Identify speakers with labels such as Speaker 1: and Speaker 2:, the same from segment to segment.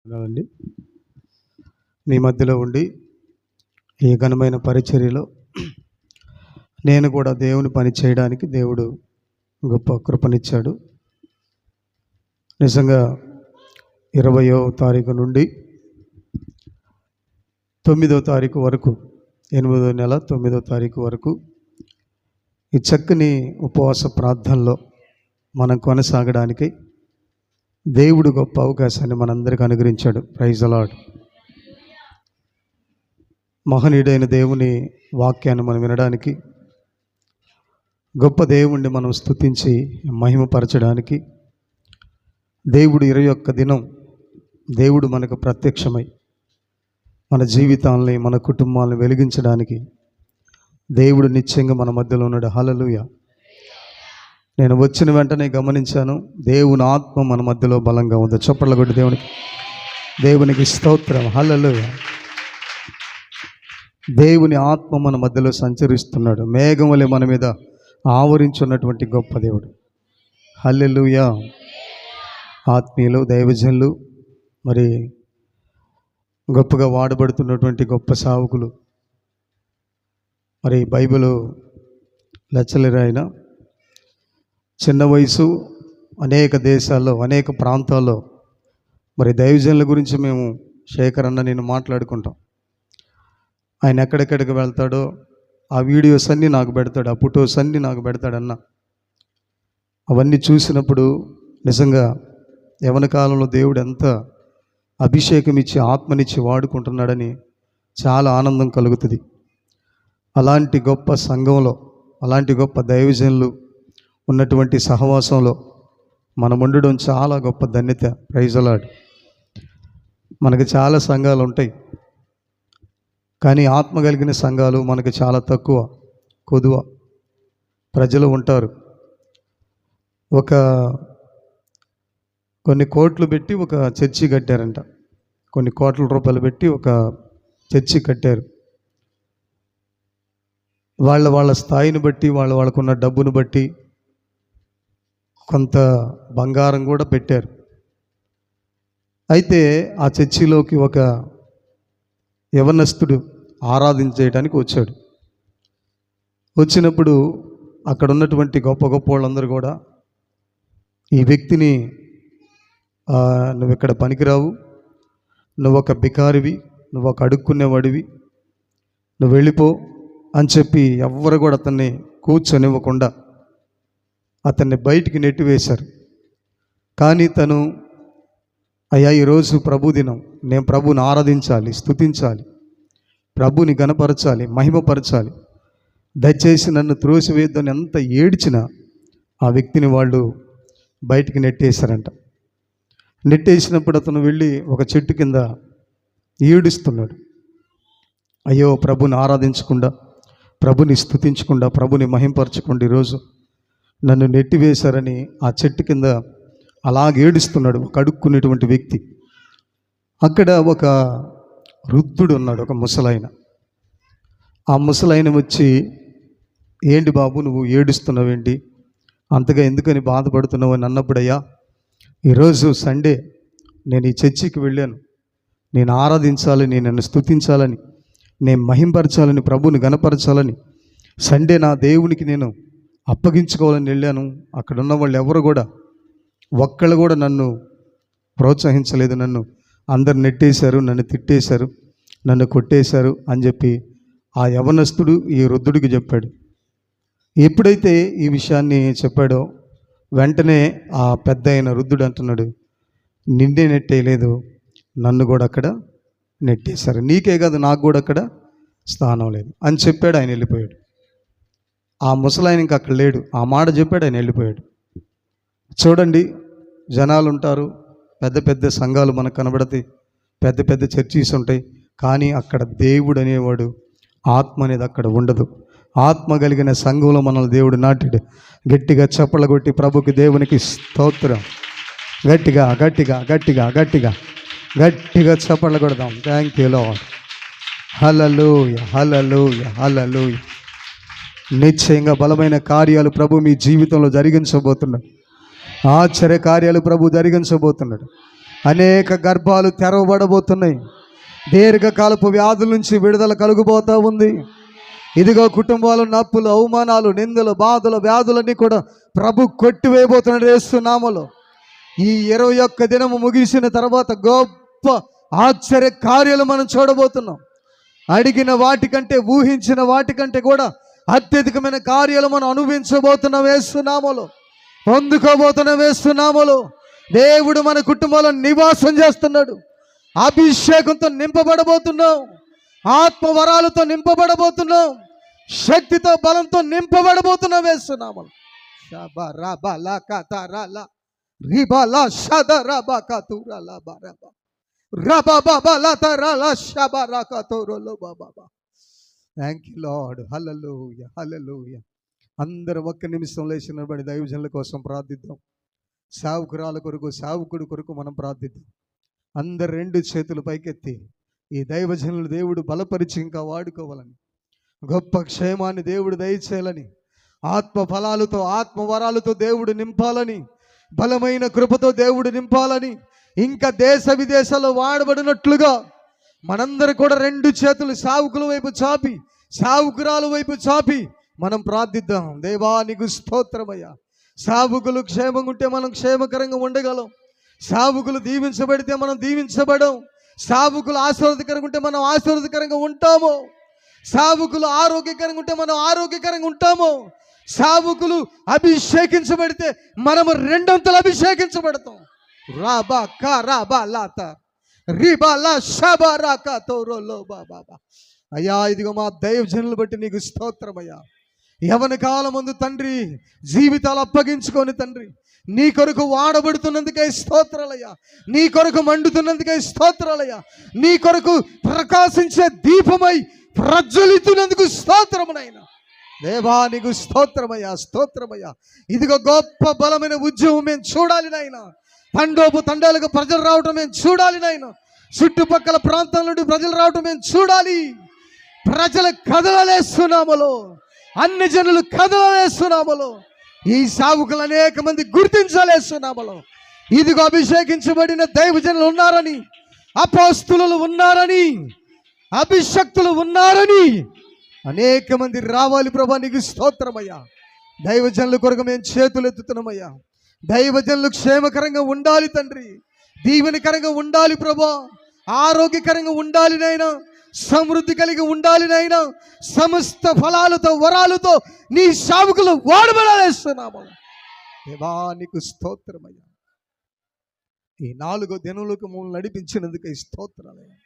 Speaker 1: అండి మీ మధ్యలో ఉండి ఈ ఘనమైన పరిచర్యలో నేను కూడా దేవుని పని చేయడానికి దేవుడు గొప్ప కృపనిచ్చాడు. నిజంగా 20వ తారీఖు నుండి 9వ తారీఖు వరకు 8వ నెల 9వ తారీఖు వరకు ఈ చక్కని ఉపవాస ప్రార్థనలో మనం కొనసాగడానికి దేవుడు గొప్ప అవకాశాన్ని మనందరికీ అనుగ్రహించాడు. Praise the lord. మహనీయుడైన దేవుని వాక్యాన్ని మనం వినడానికి, గొప్ప దేవుణ్ణి మనం స్తుతించి మహిమపరచడానికి దేవుడు 21 దినం దేవుడు మనకు ప్రత్యక్షమై మన జీవితాలని మన కుటుంబాలను వెలిగించడానికి దేవుడు నిత్యంగా మన మధ్యలో ఉన్నాడు. హల్లెలూయా. నేను వచ్చిన వెంటనే గమనించాను, దేవుని ఆత్మ మన మధ్యలో బలంగా ఉంది. చప్పట్ల కొట్టి దేవునికి స్తోత్రం. హల్లెలూయా. దేవుని ఆత్మ మన మధ్యలో సంచరిస్తున్నాడు. మేఘం వలె మన మీద ఆవరించున్నటువంటి గొప్ప దేవుడు. హల్లెలూయా. ఆత్మీయులు, దైవజనులు, మరి గొప్పగా వాడబడుతున్నటువంటి గొప్ప సావుకులు, మరి బైబిల్ లెక్చరర్ అయిన చిన్న వయసు అనేక దేశాల్లో అనేక ప్రాంతాల్లో మరి దైవజనుల గురించి మేము శేఖర్ అన్న నేను మాట్లాడుకుంటాం. ఆయన ఎక్కడెక్కడికి వెళ్తాడో ఆ వీడియోస్ అన్నీ నాకు పెడతాడు, ఆ ఫొటోస్ అన్నీ నాకు పెడతాడన్న. అవన్నీ చూసినప్పుడు నిజంగా యవన కాలంలో దేవుడు ఎంత అభిషేకం ఇచ్చి ఆత్మనిచ్చి వాడుకుంటున్నాడని చాలా ఆనందం కలుగుతుంది. అలాంటి గొప్ప సంఘంలో అలాంటి గొప్ప దైవజనులు ఉన్నటువంటి సహవాసంలో మనం ఉండడం చాలా గొప్ప ధన్యత. Praise the lord. మనకి చాలా సంఘాలు ఉంటాయి, కానీ ఆత్మ కలిగిన సంఘాలు మనకి చాలా తక్కువ, కొదువ. ప్రజలు ఉంటారు, కొన్ని కోట్లు పెట్టి ఒక చర్చి కట్టారంట, కొన్ని కోట్ల రూపాయలు పెట్టి ఒక చర్చి కట్టారు. వాళ్ళ స్థాయిని బట్టి వాళ్ళకున్న డబ్బును బట్టి కొంత బంగారం కూడా పెట్టారు. అయితే ఆ చర్చిలోకి ఒక యవనస్తుడు ఆరాధించేయడానికి వచ్చాడు. వచ్చినప్పుడు అక్కడ ఉన్నటువంటి గొప్ప గొప్ప వాళ్ళందరూ కూడా ఈ వ్యక్తిని నువ్వు ఇక్కడ పనికిరావు, నువ్వు ఒక బికారివి, నువ్వు ఒక అడుక్కునేవాడివి, నువ్వు వెళ్ళిపో అని చెప్పి ఎవ్వరు కూడా అతన్ని కూర్చొనివ్వకుండా అతన్ని బయటికి నెట్టివేశారు. కానీ తను, అయ్యా ఈరోజు ప్రభు దినం, నేను ప్రభుని ఆరాధించాలి, స్తుతించాలి, ప్రభుని గణపరచాలి, మహిమపరచాలి, దయచేసి నన్ను త్రోసివేద్దని ఎంత ఏడ్చినా ఆ వ్యక్తిని వాళ్ళు బయటికి నెట్టేశారంట. నెట్టేసినప్పుడు అతను వెళ్ళి ఒక చెట్టు కింద ఏడుస్తున్నాడు. అయ్యో, ప్రభుని ఆరాధించకుండా, ప్రభుని స్తుతించకుండా, ప్రభుని మహింపరచకుండా ఈరోజు నన్ను నెట్టివేశారని ఆ చెట్టు కింద అలాగే ఏడుస్తున్నాడు ఒక అడుక్కునేటువంటి వ్యక్తి. అక్కడ ఒక వృద్ధుడు ఉన్నాడు, ఒక ముసలాయన. ఆ ముసలాయన వచ్చి, ఏంటి బాబు నువ్వు ఏడుస్తున్నావేంటి, అంతగా ఎందుకని బాధపడుతున్నావు అని అన్నప్పుడయ్యా, ఈరోజు సండే నేను ఈ చర్చికి వెళ్ళాను, నేను ఆరాధించాలని, నన్ను స్తుతించాలని, నేను మహింపరచాలని, ప్రభుని గణపరచాలని, సండే నా దేవునికి నేను అప్పగించుకోవాలని వెళ్ళాను. అక్కడ ఉన్న వాళ్ళు ఎవరు కూడా ఒక్కళ్ళు కూడా నన్ను ప్రోత్సహించలేదు, నన్ను అందరు నెట్టేశారు, నన్ను తిట్టేశారు, నన్ను కొట్టేశారు అని చెప్పి ఆ యవనస్తుడు ఈ వృద్ధుడికి చెప్పాడు. ఎప్పుడైతే ఈ విషయాన్ని చెప్పాడో వెంటనే ఆ పెద్ద అయిన వృద్ధుడు అంటున్నాడు, నిన్నే నెట్టేయలేదు, నన్ను కూడా అక్కడ నెట్టేశారు, నీకే కాదు నాకు కూడా అక్కడ స్థానం లేదు అని చెప్పాడు. ఆయన వెళ్ళిపోయాడు. ఆ ముసలాయన ఇంకా అక్కడ లేడు. ఆ మాట చెప్పాడు, ఆయన వెళ్ళిపోయాడు. చూడండి, జనాలు ఉంటారు, పెద్ద పెద్ద సంఘాలు మనకు కనబడతాయి, పెద్ద పెద్ద చర్చీస్ ఉంటాయి, కానీ అక్కడ దేవుడు అనేవాడు, ఆత్మ అనేది అక్కడ ఉండదు. ఆత్మ కలిగిన సంఘంలో మనల్ని దేవుడు నాటాడు. గట్టిగా చప్పలు కొట్టి ప్రభుకి దేవునికి స్తోత్రం. గట్టిగా గట్టిగా గట్టిగా గట్టిగా గట్టిగా చప్పలు కొడదాం. Thank you Lord. Hallelujah, hallelujah, hallelujah. నిశ్చయంగా బలమైన కార్యాలు ప్రభు మీ జీవితంలో జరిగించబోతున్నాడు. ఆశ్చర్య కార్యాలు ప్రభు జరిగించబోతున్నాడు. అనేక గర్భాలు తెరవబడబోతున్నాయి. దీర్ఘకాలపు వ్యాధుల నుంచి విడుదల కలుగుబోతూ ఉంది. ఇదిగో కుటుంబాలు, నప్పులు, అవమానాలు, నిందలు, బాధలు, వ్యాధులన్నీ కూడా ప్రభు కొట్టివేయబోతున్నాడు యేసు నామములో. ఈ 21 దినము ముగిసిన తర్వాత గొప్ప ఆశ్చర్య కార్యాలు మనం చూడబోతున్నాం. అడిగిన వాటికంటే, ఊహించిన వాటికంటే కూడా అత్యధికమైన కార్యాలు మనం అనుభవించబోతున్నాం యేసు నామములో, పొందుకోబోతున్నాం యేసు నామములో. దేవుడు మన కుటుంబంలో నివాసం చేస్తున్నాడు. అభిషేకంతో నింపబడబోతున్నాం, ఆత్మవరాలతో నింపబడబోతున్నాం, శక్తితో, బలంతో నింపబడబోతున్నాం యేసు నామములో. Thank you Lord. Hallelujah, hallelujah. అందరూ ఒక్క నిమిషం లేచి నిలబడి దైవజనుల కోసం ప్రార్థిద్దాం. సేవకురాల కొరకు, సేవకుడి కొరకు మనం ప్రార్థిద్దాం. అందరు 2 చేతులు పైకెత్తి ఈ దైవజనులు దేవుడు బలపరిచి ఇంకా వాడుకోవాలని, గొప్ప క్షేమాన్ని దేవుడు దయచేయాలని, ఆత్మ ఫలాలతో, ఆత్మవరాలతో దేవుడు నింపాలని, బలమైన కృపతో దేవుడు నింపాలని, ఇంకా దేశ విదేశాల్లో వాడబడినట్లుగా మనందరూ కూడా 2 చేతులు సేవకుల వైపు చాపి, సేవకురాల వైపు చాపి మనం ప్రార్థిద్దాం. దేవా నీకు స్తోత్రమయ్యా. సేవకులు క్షేమంగా ఉంటే మనం క్షేమకరంగా ఉండగలం. సేవకులు దీవించబడితే మనం దీవించబడం. సేవకులు ఆశీర్వాదకరంగా ఉంటే మనం ఆశీర్వాదకరంగా ఉంటాము. సేవకులు ఆరోగ్యకరంగా ఉంటే మనం ఆరోగ్యకరంగా ఉంటాము. సేవకులు అభిషేకించబడితే మనము 2 అంతలు అభిషేకించబడతాం. రాబా కా రాబా లాత రిబాలా షబా రాకా తోరోలో బాబా. అయ్యా ఇదిగో మా దైవజనులు బట్టి నీకు స్తోత్రమయ్యా. యవన కాలం ముందు తండ్రి జీవితాలు అప్పగించుకొని తండ్రి నీ కొరకు వాడబడుతున్నందుకే స్తోత్రాలయ్యా. నీ కొరకు మండుతున్నందుకే స్తోత్రాలయ్యా. నీ కొరకు ప్రకాశించే దీపమై ప్రజ్వలితున్నందుకు స్తోత్రమునైనా. దేవా నీకు స్తోత్రమయ్యా, స్తోత్రమయ్యా. ఇదిగో గొప్ప బలమైన ఉద్యమం మేము చూడాలి నాయనా. తండోపు తండాలకు ప్రజలు రావటం మేము చూడాలి నాయనా. చుట్టుపక్కల ప్రాంతాల నుండి ప్రజలు రావటం మేము చూడాలి. ప్రజలు కదలలేస్తున్నాములో, అన్ని జనులు కదలలేస్తున్నాములో, ఈ సేవకులు అనేక మంది గుర్తించలేస్తున్నాములో. ఇదిగో అభిషేకించబడిన దైవజనులు ఉన్నారని, అపోస్తులు ఉన్నారని, అభిషక్తులు ఉన్నారని అనేక మంది రావాలి ప్రభా. నీకు స్తోత్రమయ్యా. దైవజనుల కొరకు మేము చేతులు ఎత్తుతున్నామయ్యా. దైవజనులు క్షేమకరంగా ఉండాలి తండ్రి, దీవెనకరంగా ఉండాలి ప్రభా, ఆరోగ్యకరంగా ఉండాలి నైనా, సమృద్ధి కలిగి ఉండాలి నైనా. సమస్త ఫలాలతో, వరాలతో నీ సేవకులు వాడబడాలేస్తున్నాము. దేవా నీకు స్తోత్రమయ్యా. ఈ 4 దినములకు మమ్మల్ని నడిపించినందుకు స్తోత్రాలయ్యా.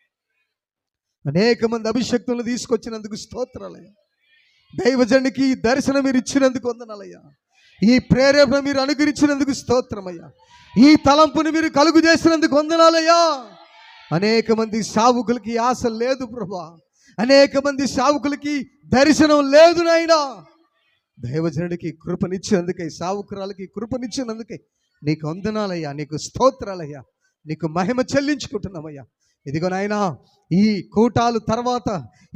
Speaker 1: అనేక మంది అభిషక్తులను తీసుకొచ్చినందుకు స్తోత్రాలయ్యా. దైవజనునికి దర్శనం మీరు ఇచ్చినందుకు వందనాలయ్యా. ఈ ప్రేరేపణ మీరు అనుగ్రహించినందుకు స్తోత్రమయ్యా. ఈ తలంపుని మీరు కలుగు చేసినందుకు వందనాలయ్యా. అనేక మంది సేవకులకి ఆశ లేదు ప్రభా. అనేక మంది సేవకులకి దర్శనం లేదు నాయనా. దైవజనుడికి కృపనిచ్చినందుకే, సేవకురాలకి కృపనిచ్చినందుకే నీకు వందనాలయ్యా, నీకు స్తోత్రాలయ్యా, నీకు మహిమ చెల్లించుకుంటున్నామయ్యా. ఇదిగో నాయనా, ఈ కూటాలు తర్వాత,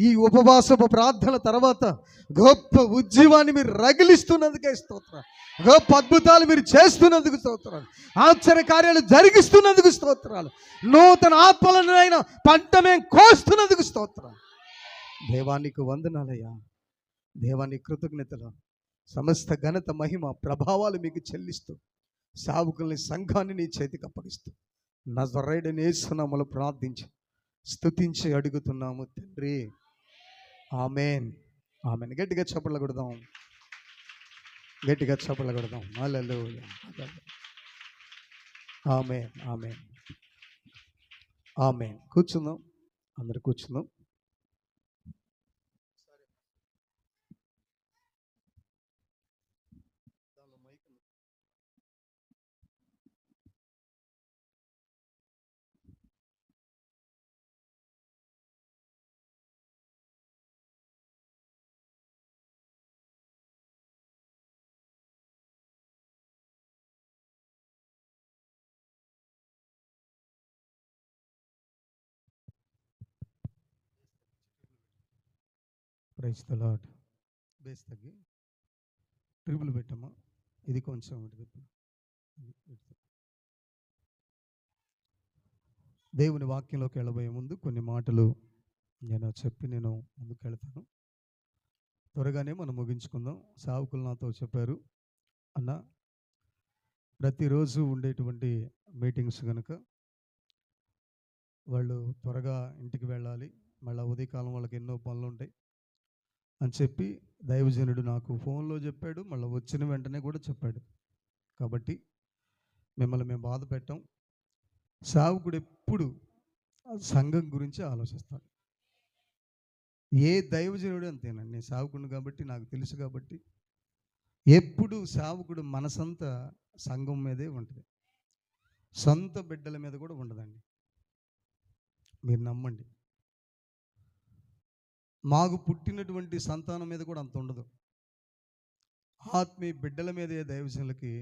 Speaker 1: ఈ ఉపవాసపు ప్రార్థన తర్వాత గొప్ప ఉద్యమాన్ని మీరు రగిలిస్తున్నందుకే స్తోత్రం. గొప్ప అద్భుతాలు మీరు చేస్తున్నందుకు స్తోత్రాలు. ఆశ్చర్య కార్యాలు జరిగిస్తున్నందుకు స్తోత్రాలు. నూతన ఆత్మలను అయినా పంట మేము కోస్తున్నందుకు స్తోత్రాలు. దేవానికి వందనాలయ్యా. దేవానికి కృతజ్ఞతలు. సమస్త ఘనత, మహిమ, ప్రభావాలు మీకు చెల్లిస్తూ సేవకుల్ని, సంఘాన్ని నీ చేతికి అప్పగిస్తూ నజరేయుడైన యేసు నామములో ప్రార్థించి స్తుతించి అడుగుతున్నాము తండ్రి. ఆమేన్, ఆమేన్. గట్టిగా చప్పట్లు కొడదాం, గట్టిగా చప్పట్లు కొడదాం. హల్లెలూయా. ఆమేన్, ఆమేన్, ఆమేన్. కూర్చుందాం, అందరు కూర్చుందాం. Praise the lord. బేస్ తగ్గి ట్రిబుల్ పెట్టమ్మా. ఇది కొంచెం దేవుని వాక్యంలోకి వెళ్ళబోయే ముందు కొన్ని మాటలు నేను ముందుకు వెళ్తాను. త్వరగానే మనం ముగించుకుందాం. సేవకులు నాతో చెప్పారు, అన్న ప్రతిరోజు ఉండేటువంటి మీటింగ్స్ కనుక వాళ్ళు త్వరగా ఇంటికి వెళ్ళాలి, మళ్ళీ ఉదయకాలం వాళ్ళకి ఎన్నో పనులు ఉంటాయి అని చెప్పి దైవజనుడు నాకు ఫోన్లో చెప్పాడు, మళ్ళీ వచ్చిన వెంటనే కూడా చెప్పాడు. కాబట్టి మిమ్మల్ని మేము బాధ పెట్టాం. సేవకుడు ఎప్పుడు సంఘం గురించి ఆలోచిస్తాడు. ఏ దైవజనుడు అంతేనండి. నేను సేవకుడు కాబట్టి నాకు తెలుసు. కాబట్టి ఎప్పుడు సేవకుడు మనసంతా సంఘం మీదే ఉంటుంది, సొంత బిడ్డల మీద కూడా ఉండదండి. మీరు నమ్మండి. మాకు పుట్టినటువంటి సంతానం మీద కూడా అంత ఉండదు. ఆత్మీయ బిడ్డల మీదే దైవజనులకి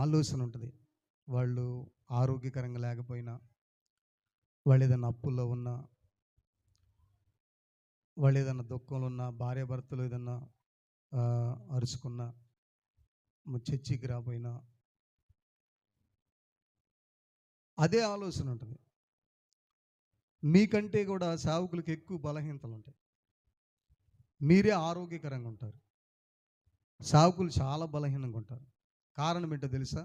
Speaker 1: ఆలోచన ఉంటుంది. వాళ్ళు ఆరోగ్యకరంగా లేకపోయినా, వాళ్ళు ఏదైనా అప్పుల్లో ఉన్నా, వాళ్ళు ఏదైనా దుఃఖంలో ఉన్నా, భార్యాభర్తలు ఏదన్నా అరుచుకున్నా, చర్చికి రాపోయినా అదే ఆలోచన ఉంటుంది. మీకంటే కూడా సేవకులకు ఎక్కువ బలహీనతలు ఉంటాయి. మీరే ఆరోగ్యకరంగా ఉంటారు, సేవకులు చాలా బలహీనంగా ఉంటారు. కారణం ఏంటో తెలుసా?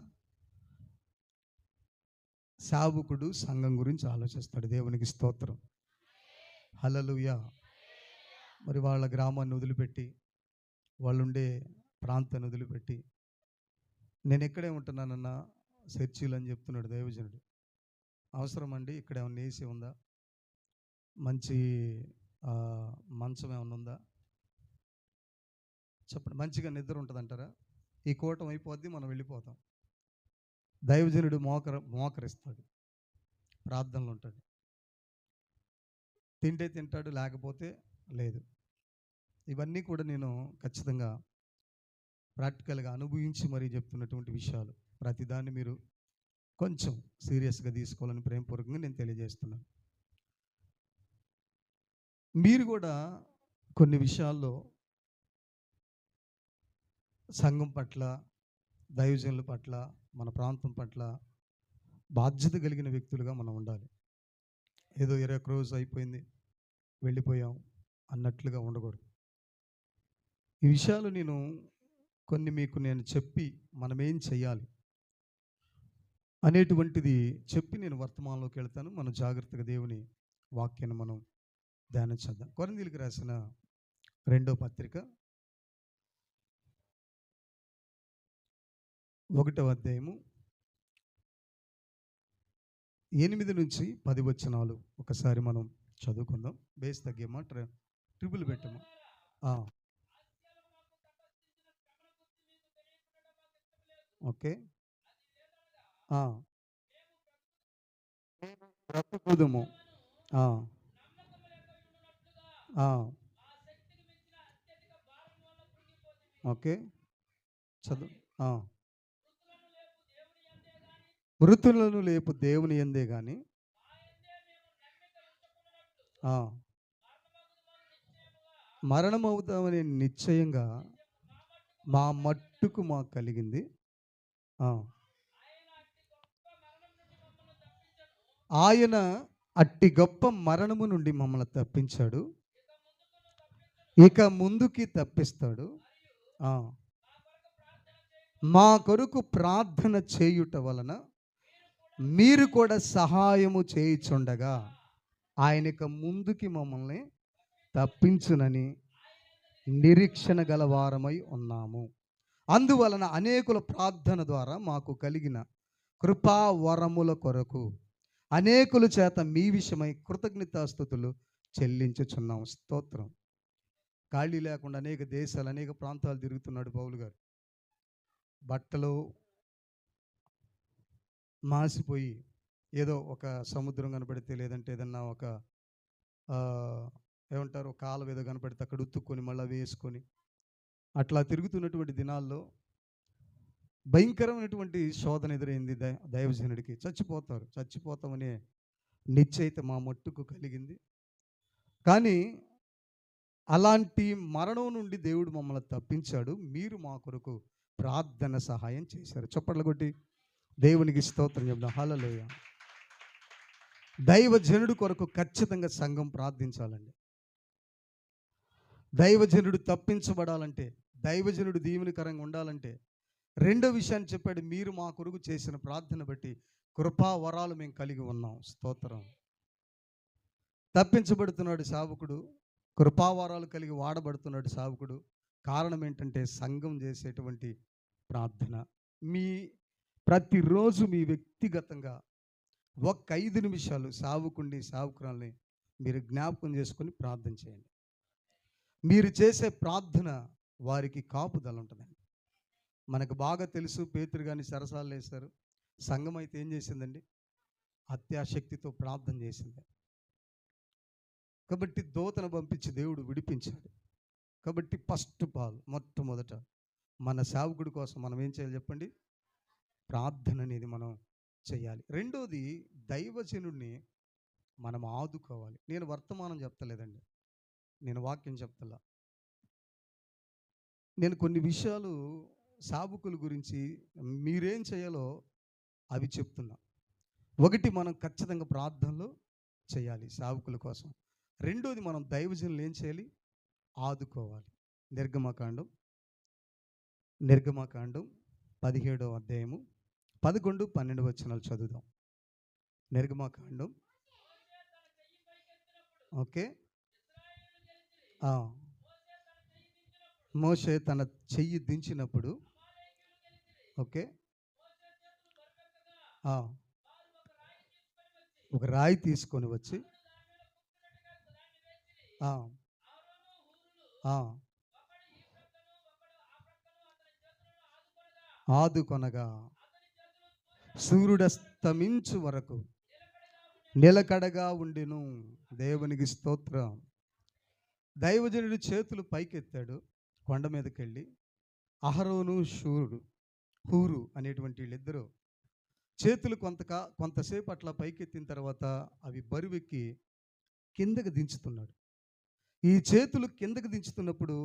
Speaker 1: సేవకుడు సంఘం గురించి ఆలోచిస్తాడు. దేవునికి స్తోత్రం, హల్లెలూయా. మరి వాళ్ళ గ్రామాన్ని వదిలిపెట్టి, వాళ్ళుండే ప్రాంతాన్ని వదిలిపెట్టి, నేను ఎక్కడే ఉంటున్నానన్నా చర్చిలు అని చెప్తున్నాడు దైవజనుడు. అవసరం అండి? ఇక్కడ ఏమన్నా ఏసీ ఉందా? మంచి మంచం ఏమన్నా ఉందా? చెప్పండి. మంచిగా నిద్ర ఉంటుంది అంటారా? ఈ కూటం అయిపోద్ది, మనం వెళ్ళిపోతాం. దైవజనుడు మోకరిస్తాడు, ప్రార్థనలు ఉంటాడు, తింటే తింటాడు, లేకపోతే లేదు. ఇవన్నీ కూడా నేను ఖచ్చితంగా ప్రాక్టికల్గా అనుభవించి మరీ చెప్తున్నటువంటి విషయాలు. ప్రతిదాన్ని మీరు కొంచెం సీరియస్గా తీసుకోవాలని ప్రేమపూర్వకంగా నేను తెలియజేస్తున్నాను. మీరు కూడా కొన్ని విషయాల్లో సంఘం పట్ల, దైవజనుల పట్ల, మన ప్రాంతం పట్ల బాధ్యత కలిగిన వ్యక్తులుగా మనం ఉండాలి. ఏదో 21 రోజు అయిపోయింది, వెళ్ళిపోయాం అన్నట్లుగా ఉండకూడదు. ఈ విషయాలు మీకు నేను చెప్పి మనం ఏం చెయ్యాలి అనేటువంటిది చెప్పి నేను వర్తమానంలోకి వెళ్తాను. మనం జాగ్రత్తగా దేవుని వాక్యాన్ని మనం ధ్యానించేద్దాం. కొరింథీయులకు రాసిన 2వ పత్రిక 1వ అధ్యాయము 8 నుంచి 10 వచనాలు ఒకసారి మనం చదువుకుందాం. బేస్ తగ్గేమా, ట్రిపుల్ పెట్టమా? ఓకే. బ్రతుకుదుము. ఓకే, చదువు. మృతులను లేపు దేవుని యందే గాని మరణమవుతామని నిశ్చయంగా మా మట్టుకు మాకు కలిగింది. ఆయన అట్టి గొప్ప మరణము నుండి మమ్మల్ని తప్పించాడు, ఇక ముందుకి తప్పిస్తాడు. మా కొరకు ప్రార్థన చేయుట వలన మీరు కూడా సహాయము చేయుచుండగా ఆయన ఇక ముందుకి మమ్మల్ని తప్పించునని నిరీక్షణ గలవారమై ఉన్నాము. అందువలన అనేకుల ప్రార్థన ద్వారా మాకు కలిగిన కృపా వరముల కొరకు అనేకుల చేత మీ విషయమై కృతజ్ఞతాస్తుతులు చెల్లించుచున్నాము. స్తోత్రం. ఖాళీ లేకుండా అనేక దేశాలు, అనేక ప్రాంతాలు తిరుగుతున్నాడు పౌలు గారు. బట్టలు మాసిపోయి ఏదో ఒక సముద్రం కనపడితే, లేదంటే ఏదన్నా ఒక ఏమంటారు కాలువ ఏదో కనపడితే అక్కడ ఉత్తుక్కొని మళ్ళీ వేసుకొని అట్లా తిరుగుతున్నటువంటి దినాల్లో భయంకరమైనటువంటి శోధన ఎదురైంది దైవజనుడికి. చచ్చిపోతామనే నిశ్చయిత మా మట్టుకు కలిగింది. కానీ అలాంటి మరణం నుండి దేవుడు మమ్మల్ని తప్పించాడు, మీరు మా కొరకు ప్రార్థన సహాయం చేశారు. చప్పట్లు కొట్టి దేవునికి స్తోత్రం చెప్దాం. హల్లెలూయా. దైవజనుడు కొరకు ఖచ్చితంగా సంఘం ప్రార్థించాలండి. దైవజనుడు తప్పించబడాలంటే, దైవజనుడు దీవెనకరంగా ఉండాలంటే రెండో విషయాన్ని చెప్పాడు. మీరు మా కొరకు చేసిన ప్రార్థన బట్టి కృపా వరాలు మేము కలిగి ఉన్నాం. స్తోత్రం. తప్పించబడుతున్నాడు సేవకుడు, కృపావరాలు కలిగి వాడబడుతున్నాడు సేవకుడు. కారణం ఏంటంటే సంఘం చేసేటువంటి ప్రార్థన. మీ ప్రతిరోజు మీ వ్యక్తిగతంగా ఒక్క 5 నిమిషాలు సేవకుడిని సేవకురాల్ని మీరు జ్ఞాపకం చేసుకొని ప్రార్థన చేయండి. మీరు చేసే ప్రార్థన వారికి కాపుదల ఉంటుందండి. మనకు బాగా తెలుసు, పేతురు గారిని సరసాలు వేశారు. సంఘం అయితే ఏం చేసిందండి? అత్యాశక్తితో ప్రార్థన చేసింది. కాబట్టి దూతను పంపించి దేవుడు విడిపించాడు. కాబట్టి ఫస్ట్ ఆఫ్ ఆల్ మొట్టమొదట మన సేవకుడి కోసం మనం ఏం చేయాలి చెప్పండి? ప్రార్థన అనేది మనం చేయాలి. రెండోది, దైవజనుడిని మనం ఆదుకోవాలి. నేను వర్తమానం చెప్తలేదండి, నేను వాక్యం చెప్తలా. నేను కొన్ని విషయాలు సేవకుల గురించి మీరేం చేయాలో అవి చెప్తున్నా. ఒకటి, మనం ఖచ్చితంగా ప్రార్థనలో చేయాలి సేవకుల కోసం. రెండోది, మనం దైవజనులు ఏం చేయాలి? ఆదుకోవాలి. నిర్గమకాండం 17వ అధ్యాయము 11, 12 వచనాలు చదువుదాం. నిర్గమకాండం. ఓకే. మోషే తన చెయ్యి దించినప్పుడు, ఓకే, ఒక రాయి తీసుకొని వచ్చి ఆదుకొనగా సూర్యుడస్తమించు వరకు నిలకడగా ఉండెను. దేవునికి స్తోత్రం. దైవజనుడి చేతులు పైకెత్తాడు. కొండ మీదకి వెళ్ళి అహరోను హూరు అనేటువంటి వీళ్ళిద్దరూ చేతులు కొంతసేపు అట్లా పైకెత్తిన తర్వాత అవి బరువెక్కి కిందకి దించుతున్నాడు. ఈ చేతులు కిందకి దించుతున్నప్పుడు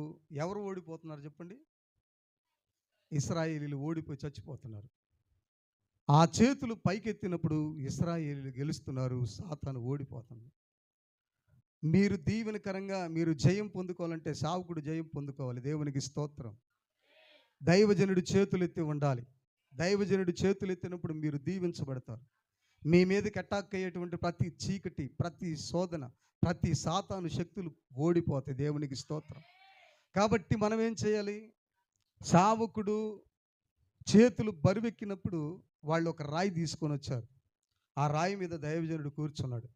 Speaker 1: ఎవరు ఓడిపోతున్నారు చెప్పండి? ఇశ్రాయేలీలు ఓడిపోయి చచ్చిపోతున్నారు. ఆ చేతులు పైకెత్తినప్పుడు ఇశ్రాయేలీలు గెలుస్తున్నారు, సాతాను ఓడిపోతుంది. మీరు దీవెనకరంగా మీరు జయం పొందుకోవాలంటే సేవకుడు జయం పొందుకోవాలి. దేవునికి స్తోత్రం. దైవజనుడు చేతులెత్తి ఉండాలి. దైవజనుడు చేతులెత్తినప్పుడు మీరు దీవించబడతారు. మీ మీదకి అటాక్ అయ్యేటువంటి ప్రతి చీకటి, ప్రతి శోధన, ప్రతి సాతాను శక్తులు ఓడిపోతాయి. దేవునికి స్తోత్రం. కాబట్టి మనం ఏం చేయాలి? సేవకుడు చేతులు బరువెక్కినప్పుడు వాళ్ళు ఒక రాయి తీసుకొని వచ్చారు. ఆ రాయి మీద దైవజనుడు కూర్చున్నాడు.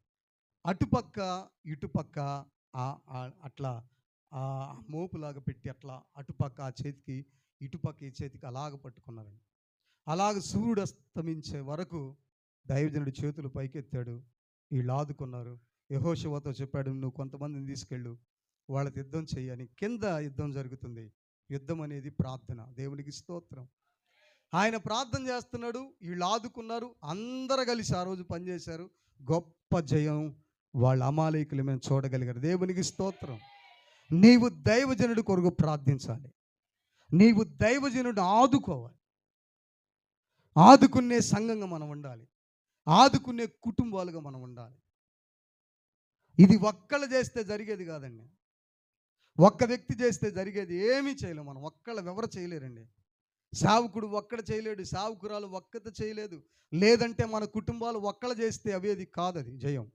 Speaker 1: అటుపక్క ఇటుపక్క అట్లా మోపులాగా పెట్టి అట్లా అటుపక్క ఆ చేతికి ఇటుపక్క ఈ చేతికి అలాగ పట్టుకున్నారండి. అలాగ సూర్యుడు అస్తమించే వరకు దైవజనుడు చేతులు పైకెత్తాడు. వీళ్ళు ఆదుకున్నారు. యెహోషువతో చెప్పాడు, నువ్వు కొంతమందిని తీసుకెళ్ళు, వాళ్ళతో యుద్ధం చేయని. కింద యుద్ధం జరుగుతుంది. యుద్ధం అనేది ప్రార్థన. దేవునికి స్తోత్రం. ఆయన ప్రార్థన చేస్తున్నాడు, వీళ్ళు ఆదుకున్నారు. అందరూ కలిసి ఆ రోజు పనిచేశారు. గొప్ప జయం వాళ్ళ అమాలేకులు మేము చూడగలిగారు. దేవునికి స్తోత్రం. నీవు దైవజనుడి కొరకు ప్రార్థించాలి. నీవు దైవజనుడిని ఆదుకోవాలి. ఆదుకునే సంఘంగా మనం ఉండాలి. ఆదుకునే కుటుంబాలుగా మనం ఉండాలి. ఇది ఒక్కళ్ళు చేస్తే జరిగేది కాదండి. ఒక్క వ్యక్తి చేస్తే జరిగేది ఏమీ చేయలేము. మనం ఒక్కళ్ళు ఎవరు చేయలేరండి. సేవకుడు ఒక్కడ చేయలేడు, సేవకురాలు ఒక్కత చేయలేదు. లేదంటే మన కుటుంబాలు ఒక్కళ్ళు చేస్తే అవేది కాదది జయం.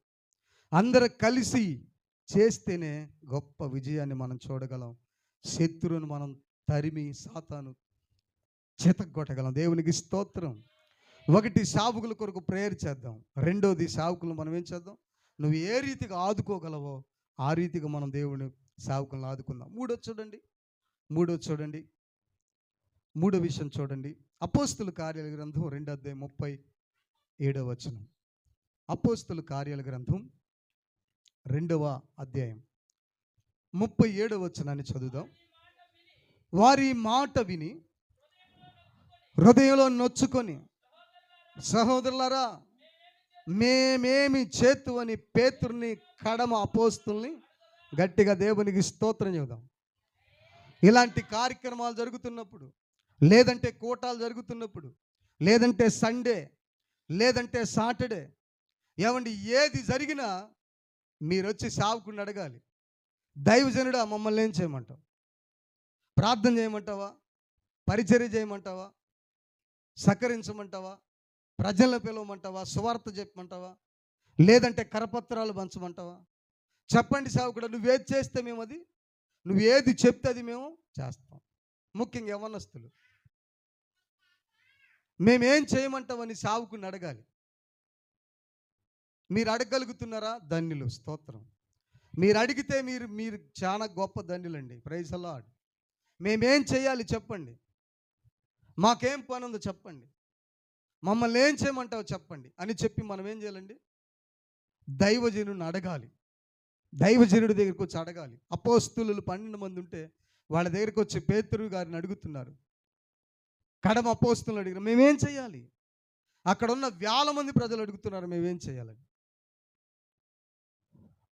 Speaker 1: అందరూ కలిసి చేస్తేనే గొప్ప విజయాన్ని మనం చూడగలం. శత్రువును మనం తరిమి సాతాను చితగొట్టగలం. దేవునికి స్తోత్రం. ఒకటి, సేవకుల కొరకు ప్రేయర్ చేద్దాం. రెండోది, సేవకులు మనం ఏం చేద్దాం? నువ్వు ఏ రీతిగా ఆదుకోగలవో ఆ రీతిగా మనం దేవుని సేవకులను ఆదుకుందాం. మూడో విషయం చూడండి. అపోస్తుల కార్యాల గ్రంథం 2వ వచనం. అపోస్తుల కార్యాల గ్రంథం 2వ అధ్యాయం 37వ వచనాన్ని చదువుదాం. వారి మాట విని హృదయంలో నొచ్చుకొని, సహోదరులారా మేమేమి చేతు అని పేతురుని కడమ అపోస్తుల్ని గట్టిగా దేవునికి స్తోత్రం చెబుదాం. ఇలాంటి కార్యక్రమాలు జరుగుతున్నప్పుడు, లేదంటే కూటాలు జరుగుతున్నప్పుడు, లేదంటే సండే, లేదంటే సాటర్డే, ఏమండి ఏది జరిగినా మీరు వచ్చి సేవకుడిని అడగాలి. దైవజనుడా మమ్మల్ని ఏం చేయమంటావు? ప్రార్థన చేయమంటావా? పరిచర్య చేయమంటావా? సహకరించమంటావా? ప్రజలను పిలవమంటావా? సువార్త చెప్పమంటావా? లేదంటే కరపత్రాలు పంచమంటావా? చెప్పండి సేవకుడా, నువ్వేది చేస్తే మేము అది, నువ్వు ఏది చెప్తే అది మేము చేస్తాం. ముఖ్యంగా యవ్వనస్తులు, మేమేం చేయమంటామని సేవకుని అడగాలి. మీరు అడగగలుగుతున్నారా? ధన్యులు, స్తోత్రం. మీరు అడిగితే మీరు మీరు చాలా గొప్ప ధన్యులండి. Praise the lord. మేమేం చేయాలి చెప్పండి, మాకేం పని ఉందో చెప్పండి, మమ్మల్ని ఏం చేయమంటావో చెప్పండి అని చెప్పి మనం ఏం చేయాలండి? దైవజనుడిని అడగాలి. దైవజనుడి దగ్గరికి వచ్చి అడగాలి. అపోస్తలులు 12 మంది ఉంటే వాళ్ళ దగ్గరికి వచ్చి పేతురు గారిని అడుగుతున్నారు. కడమ అపోస్తలులు అడిగారు, మేమేం చేయాలి? అక్కడ ఉన్న వేల మంది ప్రజలు అడుగుతున్నారు, మేమేం చేయాలని.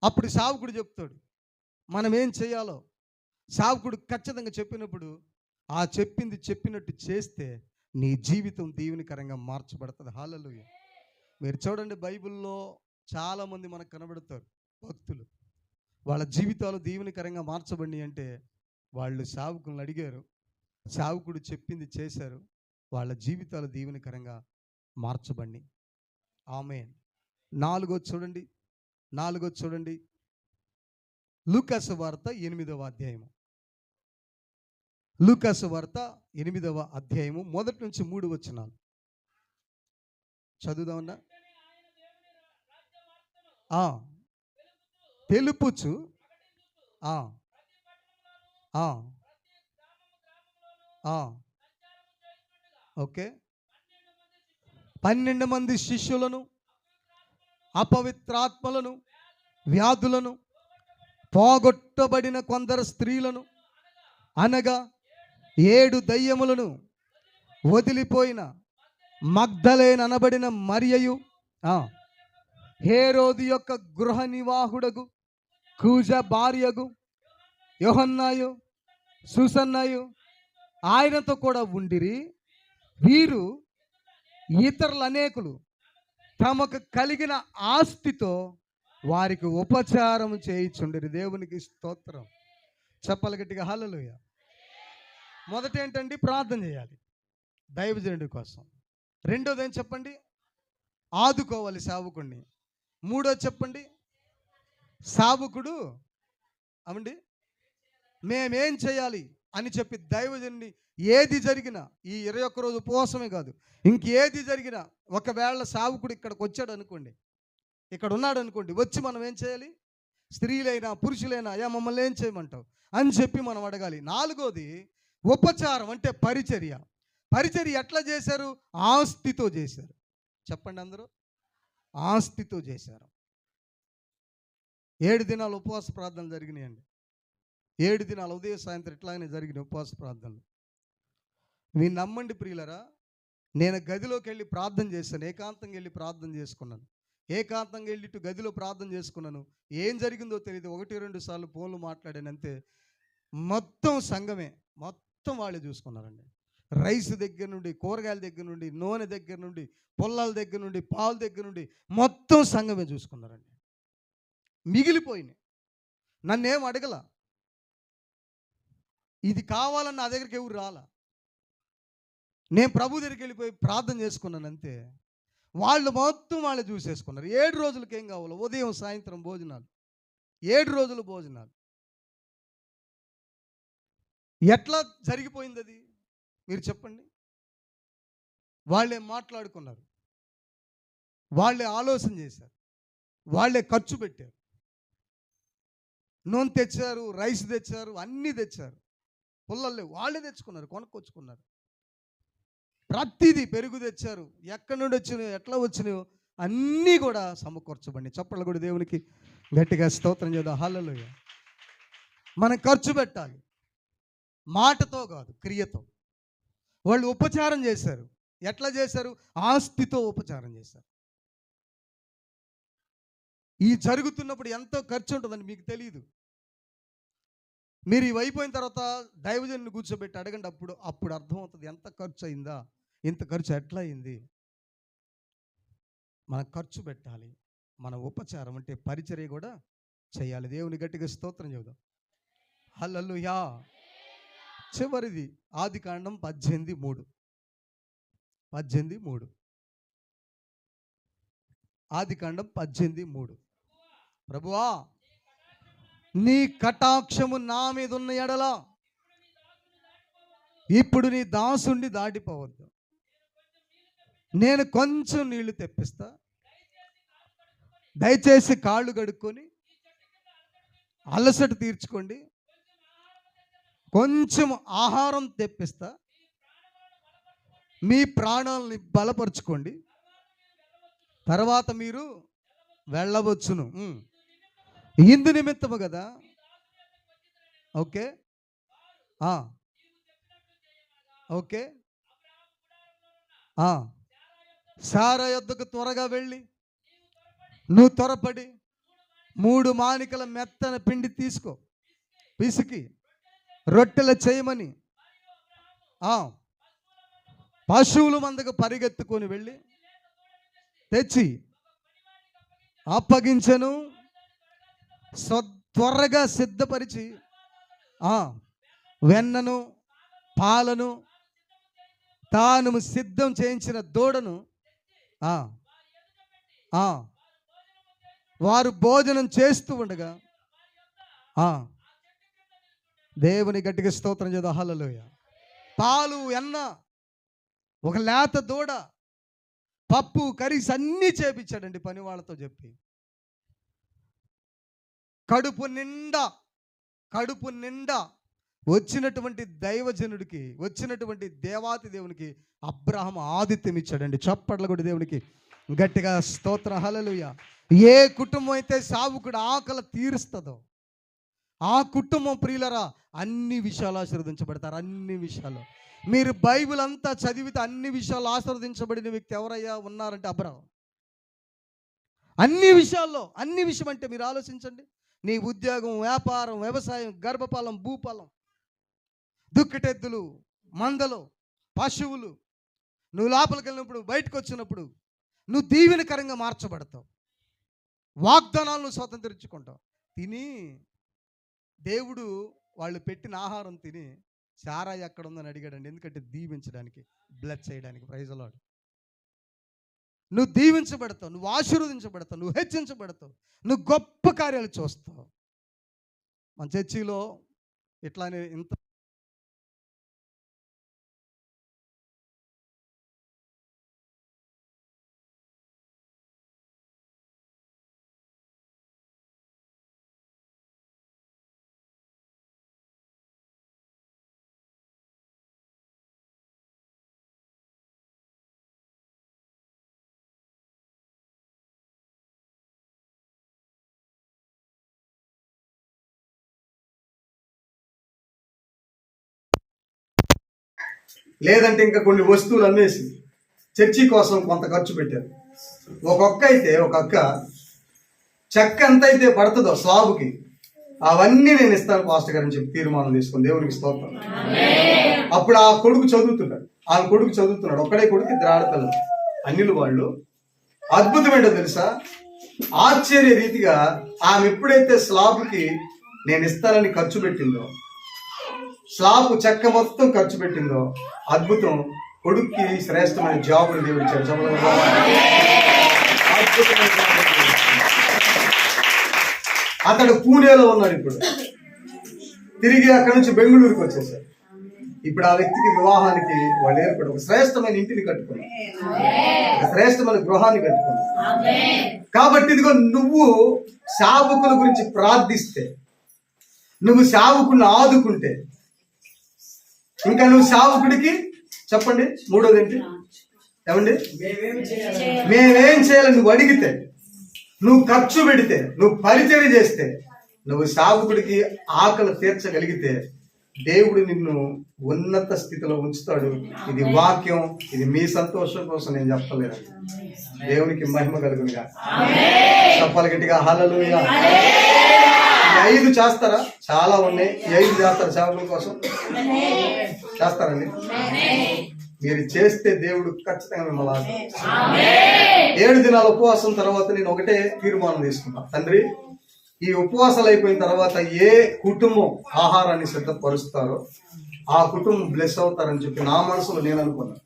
Speaker 1: అప్పుడు సేవకుడు చెప్తాడు మనం ఏం చేయాలో. సేవకుడు ఖచ్చితంగా చెప్పినప్పుడు ఆ చెప్పింది చెప్పినట్టు చేస్తే నీ జీవితం దీవెనకరంగా మార్చబడుతుంది. హల్లెలూయా. మీరు చూడండి, బైబిల్లో చాలామంది మనకు కనబడతారు భక్తులు. వాళ్ళ జీవితాలు దీవెనకరంగా మార్చబడి అంటే వాళ్ళు సేవకులను అడిగారు, సేవకుడు చెప్పింది చేశారు, వాళ్ళ జీవితాలు దీవెనకరంగా మార్చబడి. ఆమేన్. నాలుగోది చూడండి, లూకాసు వార్త 8వ అధ్యాయము. లూకాసు వార్త 8వ అధ్యాయము 1 నుంచి 3 వచనాలు చదువుదామన్నా. తెలుపుచు ఓకే, 12 మంది శిష్యులను, అపవిత్రాత్మలను, వ్యాధులను, పోగొట్టబడిన కొందరు స్త్రీలను, అనగా 7 దయ్యములను వదిలిపోయిన మగ్దలేన అనబడిన మరియయు, హేరోదు యొక్క గృహ నివాహుడగు కూజ భార్యగు యోహన్నాయు, సుసన్నాయు ఆయనతో కూడా ఉండిరి. వీరు ఇతరులు అనేకులు తమకు కలిగిన ఆస్తితో వారికి ఉపచారం చేయిచుండిరి. దేవునికి స్తోత్రం. చెప్పాలి గట్టిగా హల్లెలూయా. మొదట ఏంటండి? ప్రార్థన చేయాలి దైవజనుడి కోసం. రెండోది ఏం చెప్పండి? ఆదుకోవాలి సేవకుడిని. మూడోది చెప్పండి, సేవకుడు అవండి మేమేం చేయాలి అని చెప్పి దైవజనుని ఏది జరిగినా, ఈ 21 రోజు ఉపవాసమే కాదు, ఇంకేది జరిగినా, ఒకవేళ సేవకుడు ఇక్కడికి వచ్చాడు అనుకోండి, ఇక్కడ ఉన్నాడు అనుకోండి, వచ్చి మనం ఏం చేయాలి? స్త్రీలైనా పురుషులైనా, అయ్యా మమ్మల్ని ఏం చేయమంటావు అని చెప్పి మనం అడగాలి. నాలుగోది ఉపచారం, అంటే పరిచర్య. పరిచర్య ఎట్లా చేశారు? ఆస్తితో చేశారు. చెప్పండి అందరూ, ఆస్తితో చేశారు. 7 దినాలు ఉపవాస ప్రార్థనలు జరిగినాయండి. 7 దినాలు ఉదయం సాయంత్రం ఇట్లాగనే జరిగిన ఉపవాస ప్రార్థనలు. మీరు నమ్మండి ప్రియులరా, నేను గదిలోకి వెళ్ళి ప్రార్థన చేశాను, ఏకాంతంగా వెళ్ళి ప్రార్థన చేసుకున్నాను. ఏకాంతంగా వెళ్ళి ఇటు గదిలో ప్రార్థన చేసుకున్నాను. ఏం జరిగిందో తెలియదు, 1-2 సార్లు ఫోన్లు మాట్లాడాను అంతే. మొత్తం సంఘమే, మొత్తం వాళ్ళే చూసుకున్నారండి. రైస్ దగ్గర నుండి, కూరగాయల దగ్గర నుండి, నూనె దగ్గర నుండి, పుల్లల దగ్గర నుండి, పాలు దగ్గర నుండి మొత్తం సంఘమే చూసుకున్నారండి. మిగిలిపోయినాయి. నన్నేం అడగల, ఇది కావాలని నా దగ్గరికి ఎవరు రాలా. నేను ప్రభు దగ్గరికి వెళ్ళిపోయి ప్రార్థన చేసుకున్నాను అంతే. వాళ్ళు మొత్తం వాళ్ళు చూసేసుకున్నారు. 7 రోజులకి ఏం కావాలో, ఉదయం సాయంత్రం భోజనాలు, 7 రోజులు భోజనాలు. ఎట్లా జరిగిపోయింది అది మీరు చెప్పండి? వాళ్ళే మాట్లాడుకున్నారు, వాళ్ళే ఆలోచన చేశారు, వాళ్ళే ఖర్చు పెట్టారు. నూనె తెచ్చారు, రైస్ తెచ్చారు, అన్నీ తెచ్చారు. పుల్లలు వాళ్ళే తెచ్చుకున్నారు, కొనుక్కొచ్చుకున్నారు. ప్రతిదీ, పెరుగు తెచ్చారు, ఎక్కడి నుండి వచ్చినాయో, ఎట్లా వచ్చినాయో అన్నీ కూడా సమకూర్చబడి. చప్పట్లు కూడా దేవునికి గట్టిగా స్తోత్రం చేద్దాం. హల్లెలూయా. మనం ఖర్చు పెట్టాలి, మాటతో కాదు, క్రియతో. వాళ్ళు ఉపచారం చేశారు. ఎట్లా చేశారు? ఆస్తితో ఉపచారం చేశారు. ఈ జరుగుతున్నప్పుడు ఎంతో ఖర్చు ఉంటుందని మీకు తెలియదు. మీరు ఇవి అయిపోయిన తర్వాత దైవజనుని కూర్చోబెట్టి అడగండి, అప్పుడు అర్థమవుతుంది ఎంత ఖర్చు అయిందా, ఇంత ఖర్చు ఎట్లా అయింది? మనం ఖర్చు పెట్టాలి. మన ఉపచారం అంటే పరిచర్య కూడా చేయాలి. దేవుని గట్టిగా స్తోత్రం చెబుదాం. హల్లెలూయా. చివరిది ఆదికాండం 18:3. 18:3. ఆదికాండం 18:3. ప్రభువా, నీ కటాక్షము నా మీద ఉన్న ఎడల ఇప్పుడు నీ దాసుండి దాటిపోవద్దు. నేను కొంచెం నీళ్లు తెప్పిస్తా, దయచేసి కాళ్ళు కడుక్కొని అలసట తీర్చుకోండి, కొంచెం ఆహారం తెప్పిస్తా, మీ ప్రాణాలని బలపరుచుకోండి, తర్వాత మీరు వెళ్ళవచ్చును. ఇందు నిమిత్తము కదా. Okay, okay. సారా యొద్దకు త్వరగా వెళ్ళి నువ్వు త్వరపడి 3 మానికల మెత్తన పిండి తీసుకో, పిసికి రొట్టెలు చేయమని పశువుల మందకు పరిగెత్తుకొని వెళ్ళి తెచ్చి అప్పగించెను. త్వరగా సిద్ధపరిచి వెన్నను పాలను తాను సిద్ధం చేయించిన దూడను వారు భోజనం చేస్తూ ఉండగా దేవుని గట్టిగా స్తోత్రం చేద్దాం. హల్లెలూయా. పాలు, వెన్న, ఒక లేత దూడ, పప్పు, కర్రీస్ అన్నీ చేపించాడండి పని వాళ్ళతో చెప్పి. కడుపు నిండా వచ్చినటువంటి దైవజనుడికి, వచ్చినటువంటి దేవాతి దేవునికి అబ్రహాము ఆతిథ్యం ఇచ్చాడండి. చప్పట్ల కూడా దేవునికి గట్టిగా స్తోత్రం. హల్లెలూయా. ఏ కుటుంబం అయితే సావుకుడు ఆకలి తీరుస్తుందో ఆ కుటుంబం ప్రియులరా అన్ని విషయాలు ఆశీర్వదించబడతారు. అన్ని విషయాలు మీరు బైబిల్ అంతా చదివితే అన్ని విషయాలు ఆశీర్వదించబడిన వ్యక్తి ఎవరయ్యా ఉన్నారంటే అబ్రహాము. అన్ని విషయాల్లో, అన్ని విషయం అంటే మీరు ఆలోచించండి. నీ ఉద్యోగం, వ్యాపారం, వ్యవసాయం, గర్భపాలం, భూపాలం, దుక్కిటెద్దులు, మందలు, పశువులు, నువ్వు లోపలికి వెళ్ళినప్పుడు, బయటకు వచ్చినప్పుడు నువ్వు దీవెనకరంగా మార్చబడతావు. వాగ్దానాలను స్వతంత్రించుకుంటావు. తిని దేవుడు వాళ్ళు పెట్టిన ఆహారం తిని సారా ఎక్కడ ఉందని అడిగాడండి. ఎందుకంటే దీవించడానికి, బ్లెస్ చేయడానికి. Praise the lord. నువ్వు దీవించబడతావు, నువ్వు ఆశీర్వదించబడతావు, నువ్వు హెచ్చించబడతావు, నువ్వు గొప్ప కార్యాలు చూస్తావు. మన చర్చిలో ఇట్లానే ఇంత లేదంటే ఇంకా కొన్ని వస్తువులు అమ్మేసి చర్చి కోసం కొంత ఖర్చు పెట్టారు. ఒక అక్క చెక్క ఎంత అయితే పడుతుందో స్లాబుకి అవన్నీ నేను ఇస్తాను పాస్టర్ గారు అని చెప్పి తీర్మానం తీసుకుని దేవునికి స్తోత్రం. అప్పుడు ఆ కొడుకు చదువుతున్నాడు. ఒక్కడే కొడుకు, 2 ఆడపిల్లలు. అన్నిలు వాళ్ళు. అద్భుతం ఏంటో తెలుసా? ఆశ్చర్య రీతిగా ఆమె ఎప్పుడైతే స్లాబ్కి నేను ఇస్తానని ఖర్చు పెట్టిందో, స్లాబ్ చెక్క మొత్తం ఖర్చు పెట్టిందో, అద్భుతం. కొడుక్కి శ్రేష్టమైన జాబులు దేవుడు ఇచ్చాడు. అతడు పూణేలో ఉన్నాడు. ఇప్పుడు తిరిగి అక్కడి నుంచి బెంగళూరుకి వచ్చేసాడు. ఇప్పుడు ఆ వ్యక్తికి వివాహానికి వాళ్ళు ఏర్పడి ఒక శ్రేష్టమైన ఇంటిని కట్టుకున్నారు, ఒక శ్రేష్టమైన గృహాన్ని కట్టుకున్నారు. కాబట్టి ఇదిగో నువ్వు సేవకుల గురించి ప్రార్థిస్తే, నువ్వు సేవకుడిని ఆదుకుంటే, ఇంకా నువ్వు సేవకుడికి చెప్పండి. 3వది ఏంటి? ఏమండి? మేమేం చేయాలి నువ్వు అడిగితే, నువ్వు ఖర్చు పెడితే, నువ్వు పరిచర్య చేస్తే, నువ్వు సేవకుడికి ఆకలి తీర్చగలిగితే దేవుడు నిన్ను ఉన్నత స్థితిలో ఉంచుతాడు. ఇది వాక్యం, ఇది మీ సంతోషం కోసం నేను చెప్పలేదు. దేవునికి మహిమ కలుగునుగా. చెప్పాలి గట్టిగా హల్లెలూయా. 5 చేస్తారా? చాలా ఉన్నాయి. 5 చేస్తారు సేవకుల కోసం. చేస్తారండి? మీరు చేస్తే దేవుడు ఖచ్చితంగా మిమ్మల్ని ఆశీర్వదిస్తాడు. 7 దినాల ఉపవాసం తర్వాత నేను ఒకటే తీర్మానం తీసుకున్నా, తండ్రి ఈ ఉపవాసాలు అయిపోయిన తర్వాత ఏ కుటుంబం ఆహారాన్ని సిద్ధపరుస్తారో ఆ కుటుంబం బ్లెస్ అవుతారని చెప్పి నా మనసులో నేను అనుకున్నాను.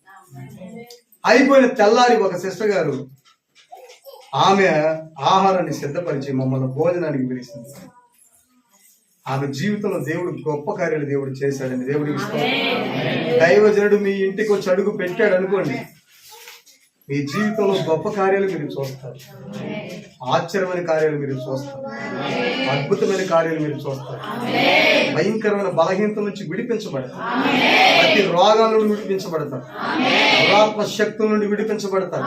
Speaker 1: అయిపోయిన తెల్లారి ఒక సిస్టర్ గారు ఆమె ఆహారాన్ని సిద్ధపరిచి మమ్మల్ని భోజనానికి పిలిచింది. ఆమె జీవితంలో దేవుడు గొప్ప కార్యాలు దేవుడు చేశాడని దేవుడికి దైవజనుడు మీ ఇంటికి వచ్చి అడుగు పెట్టాడు అనుకోండి, మీ జీవితంలో గొప్ప కార్యాలు మీరు చూస్తారు, ఆశ్చర్యమైన కార్యాలు మీరు చూస్తారు, అద్భుతమైన కార్యాలు మీరు చూస్తారు. భయంకరమైన బలహీనత నుంచి విడిపించబడతారు, ప్రతి రోగాల నుండి విడిపించబడతారు, దురాత్మ శక్తుల నుండి విడిపించబడతారు.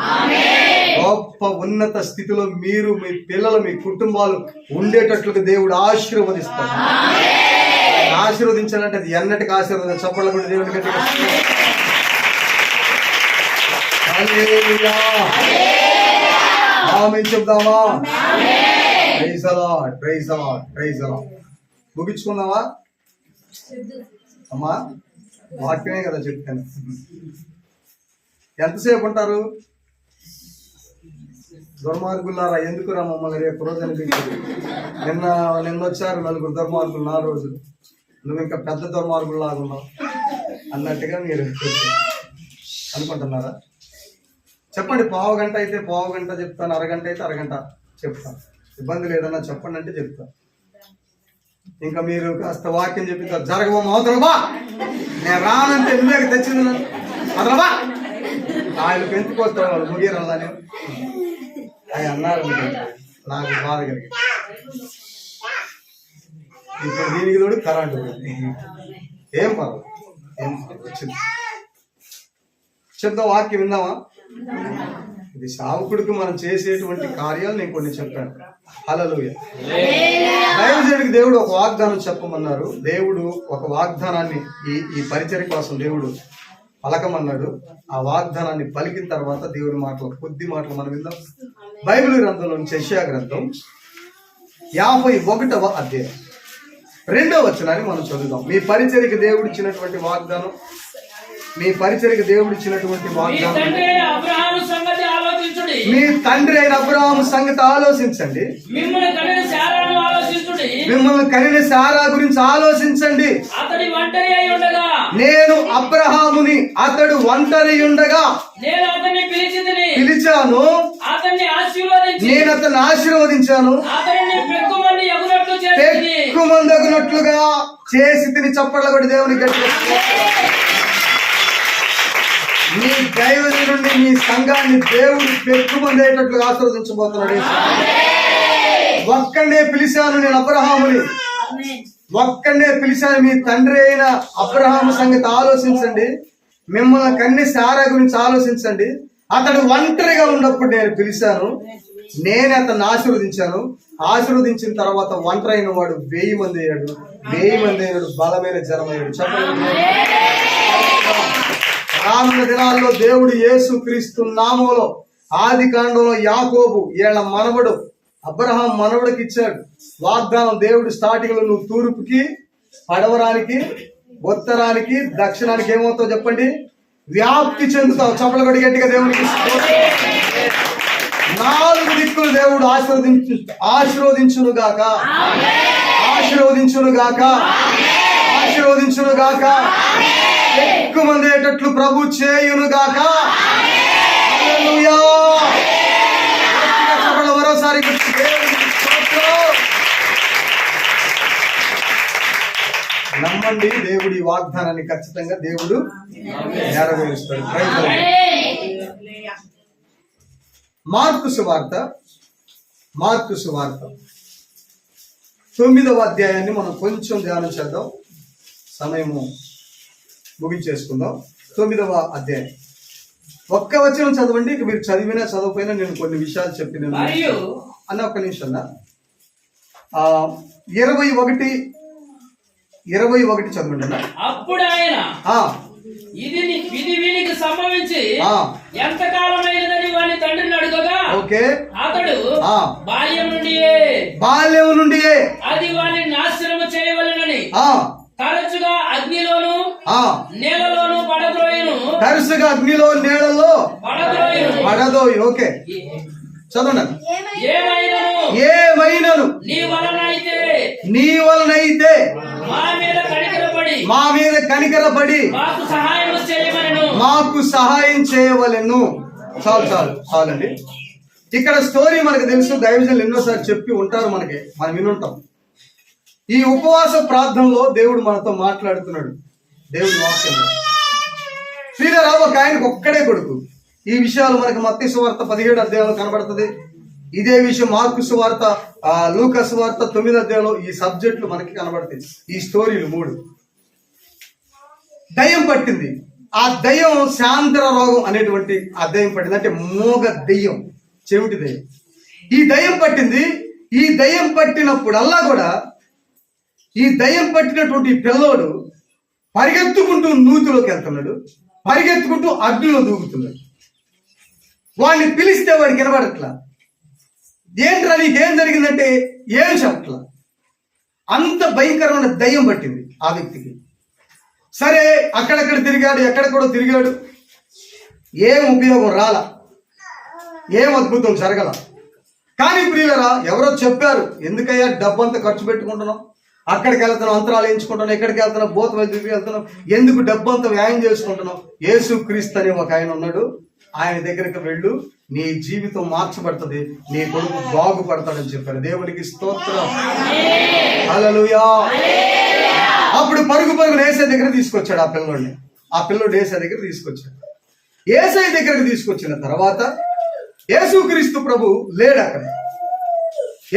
Speaker 1: గొప్ప ఉన్నత స్థితిలో మీరు, మీ పిల్లలు, మీ కుటుంబాలు ఉండేటట్లుగా దేవుడు ఆశీర్వదిస్తారు. ఆశీర్వదించాలంటే అది ఎన్నటికి ఆశీర్వదించాలి. చెప్పడం కూడా దేవుడి గట్టిగా చెప్దామా? ప్రైజ్ అలాడ్, ప్రైజ్ అలాడ్, ప్రైజ్ అలాడ్. ముగించుకుందామా అమ్మా? వాక్యమే కదా చెప్తాను. ఎంతసేపు ఉంటారు? దుర్మార్గులారా ఎందుకురా మమ్మల్ని రేపు రోజు అనిపించింది. నిన్న వచ్చారు 4 దుర్మార్గులు 4 రోజులు, నువ్వు ఇంకా పెద్ద దుర్మార్గులు లాగా ఉన్నావు అన్నట్టుగా మీరు అనుకుంటున్నారా? చెప్పండి, పావు గంట అయితే పావు గంట చెప్తాను, అరగంట అయితే అరగంట చెప్తాను. ఇబ్బంది లేదన్నా చెప్పండి అంటే చెప్తాను. ఇంకా మీరు కాస్త వాక్యం చెప్పిస్తారు, జరగబోమా అవతలబా, నేను రానంటే నువ్వే తెచ్చింది నన్ను అదలబా. ఆయన పెంచుకొస్తాడు వాళ్ళు ముగియరల్లా. నేను ఆయన అన్నారు, నాకు బాధ కలిగి. ఇప్పుడు దీనికి తోడు కరెంటు ఏం పర్వాలేదు, ఏం వచ్చింది చెప్దాం. వాక్యం విందామా? ఇది సావుకుడికి మనం చేసేటువంటి కార్యాలు నేను కొన్ని చెప్పాను. హల్లెలూయా. దైవజనుడికి దేవుడు ఒక వాగ్దానం చెప్పమన్నారు. దేవుడు ఒక వాగ్దానాన్ని ఈ పరిచర్య కోసం దేవుడు పలకమన్నాడు. ఆ వాగ్దానాన్ని పలికిన తర్వాత దేవుని మాటలు, కొద్ది మాటలు మనం విందాం. బైబిల్ గ్రంథంలో నుంచి యెషయా గ్రంథం 51వ అధ్యాయం 2వ వచనాన్ని మనం చదువుదాం. మీ పరిచర్యకి దేవుడు ఇచ్చినటువంటి వాగ్దానం, మీ పరిచర్యకి దేవుడు ఇచ్చినటువంటి వాగ్దానం. మీ తండ్రి అయిన అబ్రహాము సంగతి ఆలోచించండి, మిమ్మల్ని కనిన శారా గురించి ఆలోచించండి. నేను అబ్రహాముని అతడు ఒంటరి ఉండగా పిలిచాను, నేను అతన్ని ఆశీర్వదించాను, పెక్కుమందగునట్లుగా చేసి తిని చప్పట్ల కొట్టి దేవుని గట్టిగా మీ దైవజనుడి నుండి మీ సంఘాన్ని దేవుడు పెక్కుమందేటట్లుగా ఆశీర్వదించబోతున్నాడు. ఒక్కడే పిలిచాను నేను అబ్రహాముని, ఒక్కడే పిలిచాను. మీ తండ్రి అయిన అబ్రహాము సంగతి ఆలోచించండి, మిమ్మల్ని కన్ని శారా గురించి ఆలోచించండి. అతడు ఒంటరిగా ఉన్నప్పుడు నేను పిలిచాను, నేను అతన్ని ఆశీర్వదించాను. ఆశీర్వదించిన తర్వాత ఒంటరి అయిన వాడు 1000 మంది అయ్యాడు, 1000 మంది అయ్యాడు, బలమైన జనమయ్యాడు. చెప్పండి. రానున్న దినాల్లో దేవుడు యేసు క్రీస్తు నామములో ఆది కాండంలో యాకోబు ఏళ్ల మనవడు అబ్రహాం మనవడికి ఇచ్చాడు వాగ్దానం. దేవుడు స్టార్టింగ్ లో నువ్వు తూర్పుకి, పడవరానికి, ఉత్తరానికి, దక్షిణానికి ఏమవుతావు చెప్పండి? వ్యాప్తి చెందుతావు. చప్పలు కొట్టి గట్టిగా దేవునికి 4 దిక్కులు దేవుడు ఆశీర్వదించునుగాక, ఆశీర్వదించునుగాక, ఆశీర్వదించునుగాక, ఎక్కువ మంది అయ్యేటట్లు ప్రభు చేయునుగాక. హల్లెలూయా. మరోసారి నమ్మండి, దేవుడి వాగ్దానాన్ని ఖచ్చితంగా దేవుడు నెరవేరుస్తాడు. మార్కు సువార్త 9వ అధ్యాయాన్ని మనం కొంచెం ధ్యానం చేద్దాం, సమయము ముగించేసుకుందాం. 9వ అధ్యాయం 1 వచనం చదవండి. ఇక మీరు చదివినా చదవకపోయినా నేను కొన్ని విషయాలు చెప్పిన అన్న ఒక్క నిమిషం. 21 చదవండి అన్న. అప్పుడు ఆయన ఇది వీనికి సంభవించి ఎంతకాలమైనదని వాని తండ్రిని అడగగా, ఓకే, అతడు బాల్యం నుండియే అది వాని నాశనము చేయవలెనని తరచుగా అగ్నిలోను నేలలోను పడద్రోయును తరుసుగా అగ్నిలో నీళ్ళలో పడదోయి. ఓకే, చదవండి. ఏమైనను నీ వలనైతే మా మీద కనికరపడి మాకు సహాయం చేయవలెను. చాలండి. ఇక్కడ స్టోరీ మనకు తెలుసు, దైవజనులు ఎన్నోసార్లు చెప్పి ఉంటారు, మనం వినుంటాం. ఈ ఉపవాస ప్రార్థనలో దేవుడు మనతో మాట్లాడుతున్నాడు. దేవుడు వాక్యంలో శ్రీధర ఒక ఆయనకు ఒక్కడే కొడుకు. ఈ విషయాలు మనకి మత్తయి సువార్త 17 అధ్యాయంలో కనబడుతుంది. ఇదే విషయం మార్కు సువార్త, లూకా సువార్త 9 అధ్యాయంలో ఈ సబ్జెక్టులు మనకి కనబడతాయి. ఈ స్టోరీలు 3. దయ్యం పట్టింది. ఆ దయ్యం శాంతర రోగం అనేటువంటి ఆ దయ్యం పట్టింది. అంటే మోగ దయ్యం, చెవిటి దయ్యం. ఈ దయ్యం పట్టింది. ఈ దయ్యం పట్టినప్పుడల్లా కూడా ఈ దయ్యం పట్టినటువంటి పిల్లోడు పరిగెత్తుకుంటూ నూతిలోకి వెళ్తున్నాడు, పరిగెత్తుకుంటూ అగ్నిలో దూకుతున్నాడు. వాడిని పిలిస్తే వాడికి వినబడట్లా. ఏంట్రా నీకేం జరిగిందంటే ఏం చెప్పట్లా. అంత భయంకరమైన దయ్యం పట్టింది ఆ వ్యక్తికి. సరే, అక్కడక్కడ తిరిగాడు, ఎక్కడెక్కడో తిరిగాడు, ఏం ఉపయోగం రాలా, ఏం అద్భుతం జరగల. కానీ ప్రియులరా, ఎవరో చెప్పారు, ఎందుకయ్యా డబ్బంతా ఖర్చు పెట్టుకుంటున్నాం, అక్కడికి వెళ్తున్నాం, అంతరాలు వేయించుకుంటున్నాం, ఎక్కడికి వెళ్తున్నాం, బోత వైద్యుడికి వెళ్తున్నాం, ఎందుకు డబ్బంతా వ్యాయం చేసుకుంటున్నాం? యేసు క్రీస్తు అని ఒక ఆయన ఉన్నాడు, ఆయన దగ్గరికి వెళ్ళు, నీ జీవితం మార్చబడుతుంది, నీ కొడుకు బాగుపడతాడని చెప్పారు. దేవునికి స్తోత్రం, హల్లెలూయా. అప్పుడు పరుగున యేసయ్య దగ్గర తీసుకొచ్చాడు ఆ పిల్లోడిని. ఆ పిల్లోడు యేసయ్య దగ్గర తీసుకొచ్చాడు. యేసయ్య దగ్గరకు తీసుకొచ్చిన తర్వాత యేసుక్రీస్తు ప్రభు లేడు అక్కడ.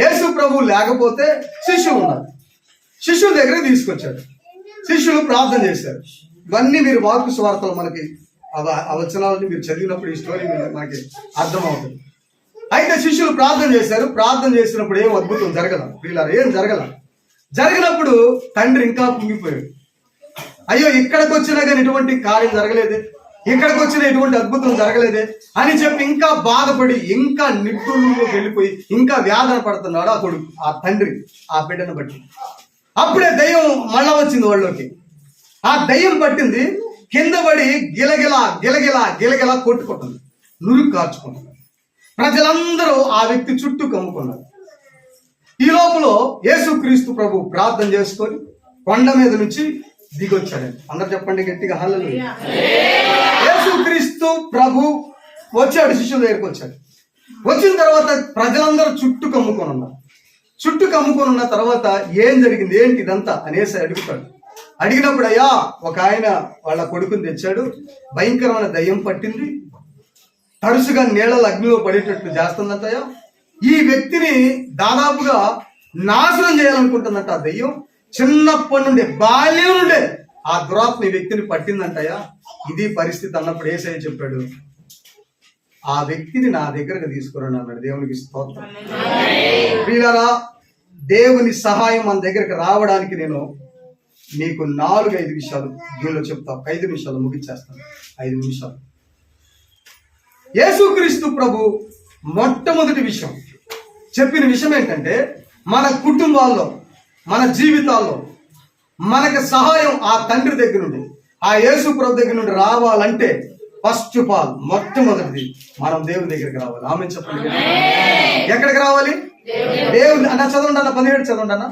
Speaker 1: యేసు ప్రభు లేకపోతే శిష్యులు ఉన్నారు. శిష్యుల దగ్గరకు తీసుకొచ్చాడు. శిష్యులు ప్రార్థన చేశారు. ఇవన్నీ మీరు వాక్కు సువార్తలు మనకి ఆ వచనాలని మీరు చదివినప్పుడు ఈ స్టోరీ మనకి అర్థమవుతుంది. అయితే శిష్యులు ప్రార్థన చేశారు. ప్రార్థన చేసినప్పుడు ఏం అద్భుతం జరగల, వీళ్ళ ఏం జరిగినప్పుడు తండ్రి ఇంకా కుంగిపోయాడు. అయ్యో, ఇక్కడికి వచ్చినా కానీ ఎటువంటి కార్యం జరగలేదే, ఇక్కడికి వచ్చిన ఎటువంటి అద్భుతం జరగలేదే అని చెప్పి ఇంకా బాధపడి, ఇంకా నిప్పుల్లోకి వెళ్ళిపోయి ఇంకా వేదన పడుతున్నాడు ఆ కొడుకు, ఆ తండ్రి ఆ బిడ్డను బట్టి. అప్పుడే దయ్యం మళ్ళా వచ్చింది వాళ్ళలోకి. ఆ దయ్యం పట్టింది, కింద పడి గిలగిలా కొట్టుకుంటుంది, నురుగు కార్చుకుంటుంది. ప్రజలందరూ ఆ వ్యక్తి చుట్టూ కమ్ముకున్నారు. ఈ లోపల యేసుక్రీస్తు ప్రభు ప్రార్థన చేసుకొని కొండ మీద నుంచి దిగొచ్చాడండి. అందరు చెప్పండి గట్టిగా, హల్లెలూయా. యేసుక్రీస్తు ప్రభు వచ్చాడు, శిష్యుల దగ్గరికి వచ్చాడు. వచ్చిన తర్వాత ప్రజలందరూ చుట్టూ కమ్ముకొని ఉన్నారు. చుట్టూ కమ్ముకొని ఉన్న తర్వాత ఏం జరిగింది, ఏంటి ఇదంతా అనేసి అడుగుతాడు. అడిగినప్పుడు, అయ్యా, ఒక ఆయన వాళ్ళ కొడుకుని తెచ్చాడు, భయంకరమైన దయ్యం పట్టింది, తరచుగా నీళ్ళ అగ్నిలో పడేటట్లు చేస్తుందంటయ్యా, ఈ వ్యక్తిని దాదాపుగా నాశనం చేయాలనుకుంటుందంట ఆ దయ్యం. చిన్నప్పటి నుండి, బాల్యం నుండే ఆ దురాత్మ ఈ వ్యక్తిని పట్టిందంటయ్యా, ఇది పరిస్థితి అన్నప్పుడు యేసయ్య చెప్పాడు, ఆ వ్యక్తిని నా దగ్గరకు తీసుకురండి అన్నాడు. దేవునికి స్తోత్రం. ప్రియులారా, దేవుని సహాయం మన దగ్గరకు రావడానికి నేను మీకు 4-5 విషయాలు దీనిలో చెప్తా. 5 నిమిషాలు ముగించేస్తాను. 5 నిమిషాలు. యేసుక్రీస్తు ప్రభు మొట్టమొదటి విషయం చెప్పిన విషయం ఏంటంటే, మన కుటుంబాల్లో, మన జీవితాల్లో మనకు సహాయం ఆ తండ్రి దగ్గర నుండి, ఆ యేసు ప్రభు దగ్గర నుండి రావాలంటే ఫస్ట్ ఆఫ్ ఆల్ మొట్టమొదటిది మనం దేవుని దగ్గరికి రావాలి. ఆమె చెప్పండి. ఎక్కడికి రావాలి? దేవుని. అన్న చదవండి అన్న, 17 చదవండి అన్న,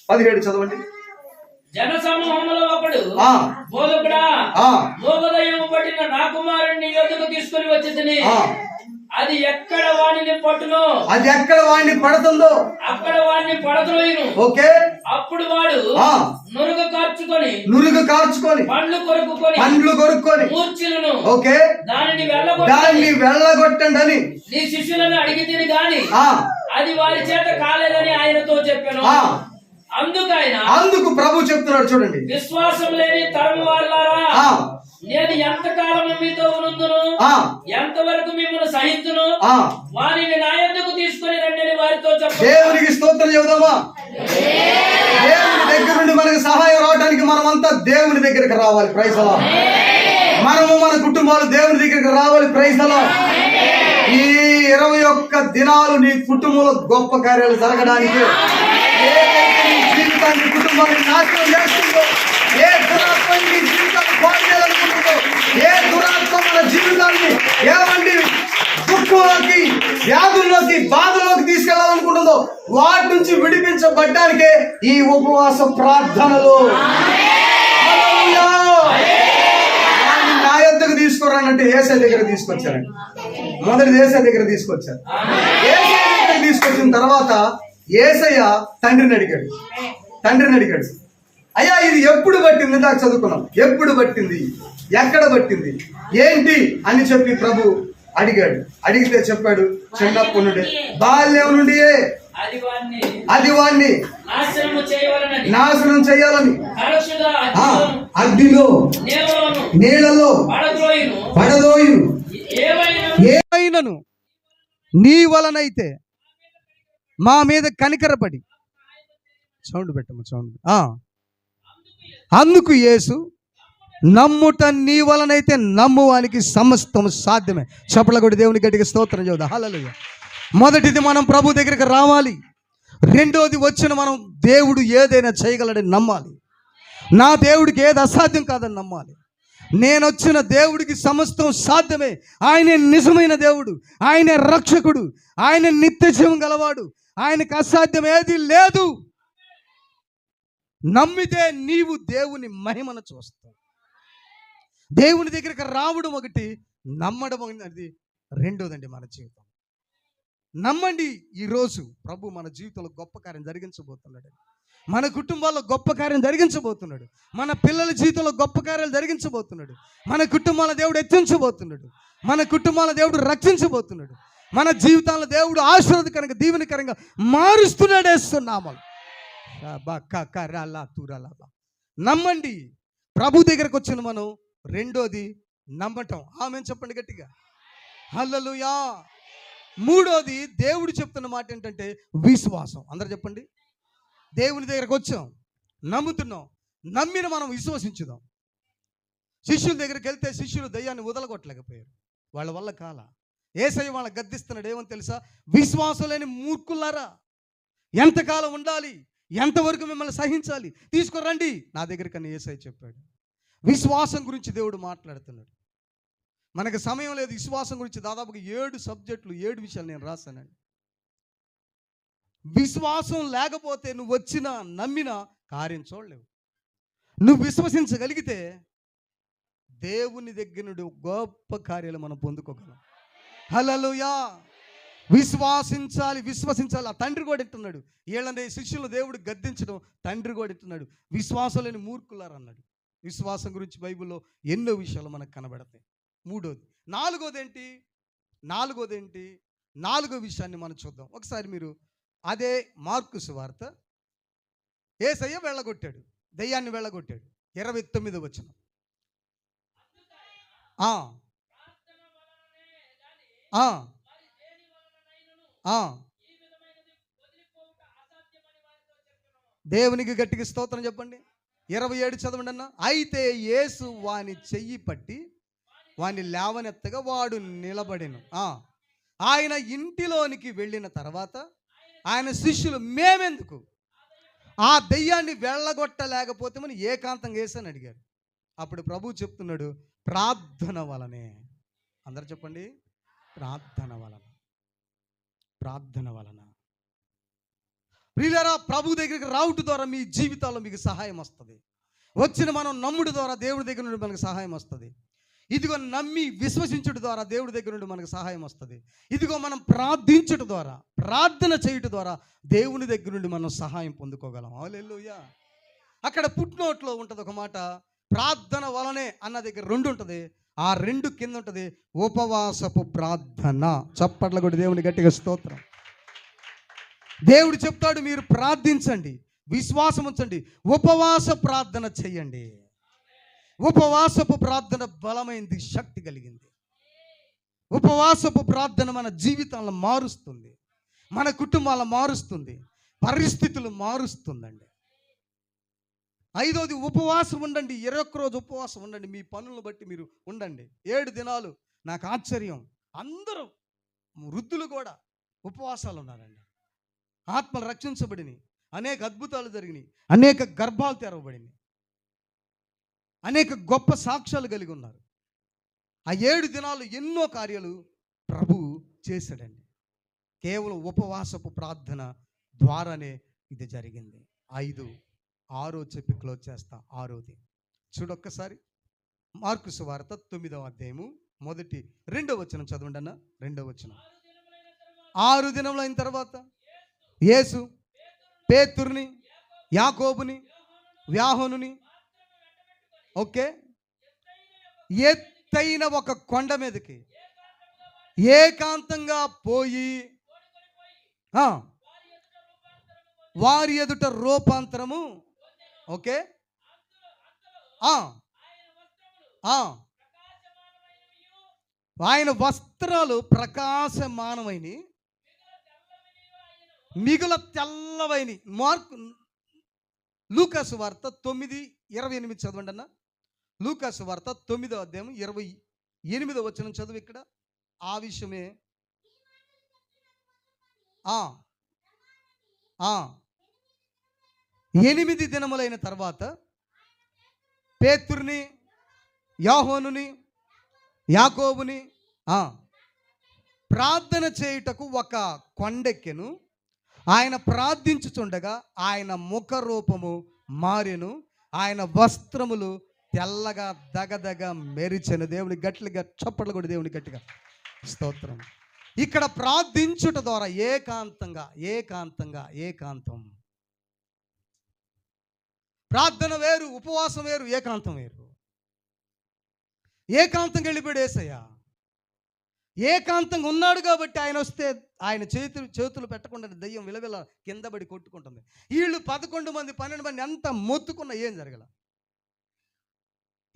Speaker 1: 17 చదవండి.
Speaker 2: జన సమూహంలో ఒకడు, బోధకుడా, మోగదయ్యము పట్టిన నా కుమారుడిని నీ యొద్దకు తీసుకుని వచ్చేదని, అది ఎక్కడ వాడిని పట్టునో,
Speaker 1: అది ఎక్కడ వాడిని పడుతుందో
Speaker 2: అక్కడ వాడిని పడద్రోయును.
Speaker 1: ఓకే.
Speaker 2: అప్పుడు వాడు నురుగు కార్చుకొని పండ్లు కొరుక్కొని మూర్ఛిల్లును.
Speaker 1: ఓకే.
Speaker 2: దానిని
Speaker 1: వెళ్ళగొట్టండి అని
Speaker 2: నీ శిష్యులను అడిగి తిని గాని అది వారి చేత కాలేదని ఆయనతో చెప్పాను.
Speaker 1: అందుకు ప్రభు చెప్తున్నాడు, చూడండి,
Speaker 2: విశ్వాసం లేని తరము వారులారా, నేను ఎంతకాలము మీతో ఉన్నందును, ఎంతవరకు మిమ్మల్ని సహించును, వారిని నా యొద్దకు తీసుకొని రండి వారితో చెప్పాను.
Speaker 1: దేవునికి స్తోత్రం చెబుదామా? దేవుని దగ్గర నుండి మనకు సహాయం రావడానికి మనమంతా దేవుని దగ్గరికి రావాలి. Praise the lord. మనము మన కుటుంబాలు దేవుని దగ్గరికి రావాలి. Praise the lord. ఈ 21 దినాలు నీ కుటుంబంలో గొప్ప కార్యాలు జరగడానికి, జీవితాన్ని, కుటుంబాన్ని నాశనం చేస్తుందో, ఏ దురాత్మ నీ జీవితాన్ని పాడు చేయాలనుకుంటుందో, ఏ దురాత్మ
Speaker 3: మనల్ని ఏమండి దుఃఖంలోకి, వ్యాధుల్లోకి, బాధలోకి తీసుకెళ్లాలనుకుంటుందో వాటి నుంచి విడిపించబడ్డానికే ఈ ఉపవాస ప్రార్థనలు. హల్లెలూయా. వాడిని నా యొద్దకు తీసుకురానంటే యేసయ్య దగ్గర తీసుకొచ్చారండి. మొదటి యేసయ్య దగ్గర తీసుకొచ్చారు. యేసయ్య దగ్గర తీసుకొచ్చిన తర్వాత యేసయ్య తండ్రిని అడిగాడు, అయ్యా ఇది ఎప్పుడు పట్టింది? దాకా చదువుకున్నాం. ఎప్పుడు పట్టింది, ఎక్కడ పట్టింది, ఏంటి అని చెప్పి ప్రభు అడిగాడు. అడిగితే చెప్పాడు, చిన్నప్పటి నుండి, బాల్యం నుండి అది వాణ్ణి నాశనం చేయాలని అగ్నిలో, నీళ్ళలో పడదోయును.
Speaker 1: ఏమైనను నీ వలనైతే మా మీద కనికరపడి, సౌండ్ పెట్టమ్మా. అందుకు యేసు, నమ్ముట నీ వలనైతే నమ్మువానికి సమస్తం సాధ్యమే. చప్పట్ల కొట్టి దేవుని గట్టిగా స్తోత్రం చేద్దాం. హల్లెలూయా. మొదటిది మనం ప్రభు దగ్గరికి రావాలి. రెండోది వచ్చిన మనం దేవుడు ఏదైనా చేయగలడని నమ్మాలి. నా దేవుడికి ఏది అసాధ్యం కాదని నమ్మాలి. నేను వచ్చిన దేవుడికి సమస్తం సాధ్యమే. ఆయనే నిజమైన దేవుడు, ఆయనే రక్షకుడు, ఆయన నిత్య జీవం గలవాడు, ఆయనకు అసాధ్యం ఏది లేదు. నమ్మితే నీవు దేవుని మహిమను చూస్తావు. దేవుని దగ్గరికి రావడం ఒకటి, నమ్మడం అనేది రెండోదండి మన జీవితం. నమ్మండి. ఈరోజు ప్రభు మన జీవితంలో గొప్ప కార్యం జరిగించబోతున్నాడు. మన కుటుంబాల్లో గొప్ప కార్యం జరిగించబోతున్నాడు. మన పిల్లల జీవితంలో గొప్ప కార్యాలు జరిగించబోతున్నాడు. మన కుటుంబాల దేవుడు హెచ్చించబోతున్నాడు. మన కుటుంబాల దేవుడు రక్షించబోతున్నాడు. మన జీవితాలను దేవుడు ఆశీర్వాదకరంగా, దీవెనకరంగా మారుస్తున్నాడు. వేస్తున్నామలు నమ్మండి. ప్రభు దగ్గరకు వచ్చిన మనం రెండోది నమ్మటం. ఆమేన్ చెప్పండి గట్టిగా. హల్లెలూయా. మూడోది దేవుడు చెప్తున్న మాట ఏంటంటే విశ్వాసం. అందరు చెప్పండి. దేవుని దగ్గరకు వచ్చాం, నమ్ముతున్నాం, నమ్మిన మనం విశ్వసించుదాం. శిష్యుల దగ్గరికి వెళ్తే శిష్యులు దయ్యాన్ని వదలగొట్టలేకపోయారు. వాళ్ళ వల్ల కాల. యేసయ్య వాళ్ళ గద్దిస్తున్నాడు. ఏమని తెలుసా? విశ్వాసం లేని మూర్ఖులారా, ఎంతకాలం ఉండాలి, ఎంతవరకు మిమ్మల్ని సహించాలి, తీసుకురండి నా దగ్గరికి అని యేసయ్య చెప్పాడు. విశ్వాసం గురించి దేవుడు మాట్లాడుతున్నాడు. మనకు సమయం లేదు. విశ్వాసం గురించి దాదాపుగా 7 సబ్జెక్టులు, 7 విషయాలు నేను రాశానండి. విశ్వాసం లేకపోతే నువ్వు వచ్చినా నమ్మినా కార్యం చూడలేవు. నువ్వు విశ్వసించగలిగితే దేవుని దగ్గర నుండి గొప్ప కార్యాలు మనం పొందుకోగలం. హల్లెలూయా. విశ్వసించాలి. ఆ తండ్రి కూడా ఇస్తున్నాడు. వీళ్ళని శిష్యులు దేవుడు గద్దించడం తండ్రి కూడా ఇస్తున్నాడు. విశ్వాసం లేని మూర్ఖులారు అన్నాడు. విశ్వాసం గురించి బైబిల్లో ఎన్నో విషయాలు మనకు కనబడతాయి. మూడోది. నాలుగోది ఏంటి? నాలుగో విషయాన్ని మనం చూద్దాం. ఒకసారి మీరు అదే మార్కు సువార్త, యేసయ్య వెళ్ళగొట్టాడు, దయ్యాన్ని వెళ్ళగొట్టాడు. 29వ వచనం. దేవునికి గట్టిగా స్తోత్రం చెప్పండి. 27 చదవండి అన్న. అయితే యేసు వాని చెయ్యి పట్టి వాని లేవనెత్తగా వాడు నిలబడెను. ఆయన ఇంటిలోనికి వెళ్ళిన తర్వాత ఆయన శిష్యులు, మేమెందుకు ఆ దెయ్యాన్ని వెళ్ళగొట్టలేకపోతే మనం ఏకాంతంగా యేసని అడిగారు. అప్పుడు ప్రభు చెప్తున్నాడు, ప్రార్థన వలనే. అందరు చెప్పండి, ప్రార్థన వలన. ప్రియులారా, ప్రభు దగ్గరికి రావుట ద్వారా మీ జీవితాల్లో మీకు సహాయం వస్తుంది. వచ్చిన మనం నమ్ముడు ద్వారా దేవుడి దగ్గర నుండి మనకు సహాయం వస్తుంది. ఇదిగో నమ్మి విశ్వసించుట ద్వారా దేవుడి దగ్గర నుండి మనకు సహాయం వస్తుంది. ఇదిగో మనం ప్రార్థించుట ద్వారా, ప్రార్థన చేయుట ద్వారా దేవుని దగ్గర నుండి మనం సహాయం పొందుకోగలం. హల్లెలూయా. అక్కడ పుట్నోట్లో ఉంటుంది ఒక మాట, ప్రార్థన వలనే అన్న దగ్గర 2 ఉంటుంది. ఆ 2 కింద ఉంటుంది ఉపవాసపు ప్రార్థన. చప్పట్ల కూడా దేవుని గట్టిగా స్తోత్రం. దేవుడు చెప్తాడు, మీరు ప్రార్థించండి, విశ్వాసం ఉంచండి, ఉపవాస ప్రార్థన చెయ్యండి. ఉపవాసపు ప్రార్థన బలమైంది, శక్తి కలిగింది. ఉపవాసపు ప్రార్థన మన జీవితాలను మారుస్తుంది, మన కుటుంబాలను మారుస్తుంది, పరిస్థితులు మారుస్తుందండి. 5వది ఉపవాసం ఉండండి. 21 రోజు ఉపవాసం ఉండండి. మీ పనులను బట్టి మీరు ఉండండి. 7 దినాలు. నాకు ఆశ్చర్యం, అందరూ వృద్ధులు కూడా ఉపవాసాలు ఉన్నారండి. ఆత్మలు రక్షించబడినాయి, అనేక అద్భుతాలు జరిగినాయి, అనేక గర్భాలు తెరవబడినాయి, అనేక గొప్ప సాక్ష్యాలు కలిగి ఉన్నారు. ఆ 7 దినాలు ఎన్నో కార్యాలు ప్రభు చేశాడండి. కేవలం ఉపవాసపు ప్రార్థన ద్వారానే ఇది జరిగింది. 5, 6 చెప్పి క్లోజ్ చేస్తా. 6వది చూడొక్కసారి. మార్కు సువార్త 9వ అధ్యాయము 1-2 వచనం చదవండి అన్న. 2వ వచనం. 6 దినములు అయిన తర్వాత యేసు పేతురుని, యాకోబుని, వ్యాహోనుని ఓకే ఎత్తైన ఒక కొండ మీదకి ఏకాంతంగా పోయి వారి ఎదుట రూపాంతరము ఓకే ఆయన వస్త్రాలు ప్రకాశమానమైన మిగుల తెల్లవైని. లూకాసు వార్త 9:28 చదవండి అన్న. లూకాసు వార్త 9వ అధ్యాయం 28వ వచనం చదువు. ఇక్కడ ఆ విషయమే 8 దినములైన తర్వాత పేతురుని, యోహానుని, యాకోబుని ప్రార్థన చేయుటకు ఒక కొండెక్కెను. ఆయన ప్రార్థించుచుండగా ఆయన ముఖ రూపము మారెను, ఆయన వస్త్రములు తెల్లగా దగదగ మెరిచెను. దేవుని గట్టిగా చప్పట్లు కూడా దేవుని గట్టిగా స్తోత్రం. ఇక్కడ ప్రార్థించుట ద్వారా ఏకాంతం. ప్రార్థన వేరు, ఉపవాసం వేరు, ఏకాంతం వేరు. ఏకాంతంగా వెళ్ళిపోయాడు యేసయ్య. ఏకాంతంగా ఉన్నాడు కాబట్టి ఆయన వస్తే ఆయన చేతులు పెట్టకుండా దయ్యం విలవిల కింద పడి కొట్టుకుంటుంది. వీళ్ళు 11 మంది 12 మంది ఎంత మొత్తుకున్నా ఏం జరగల.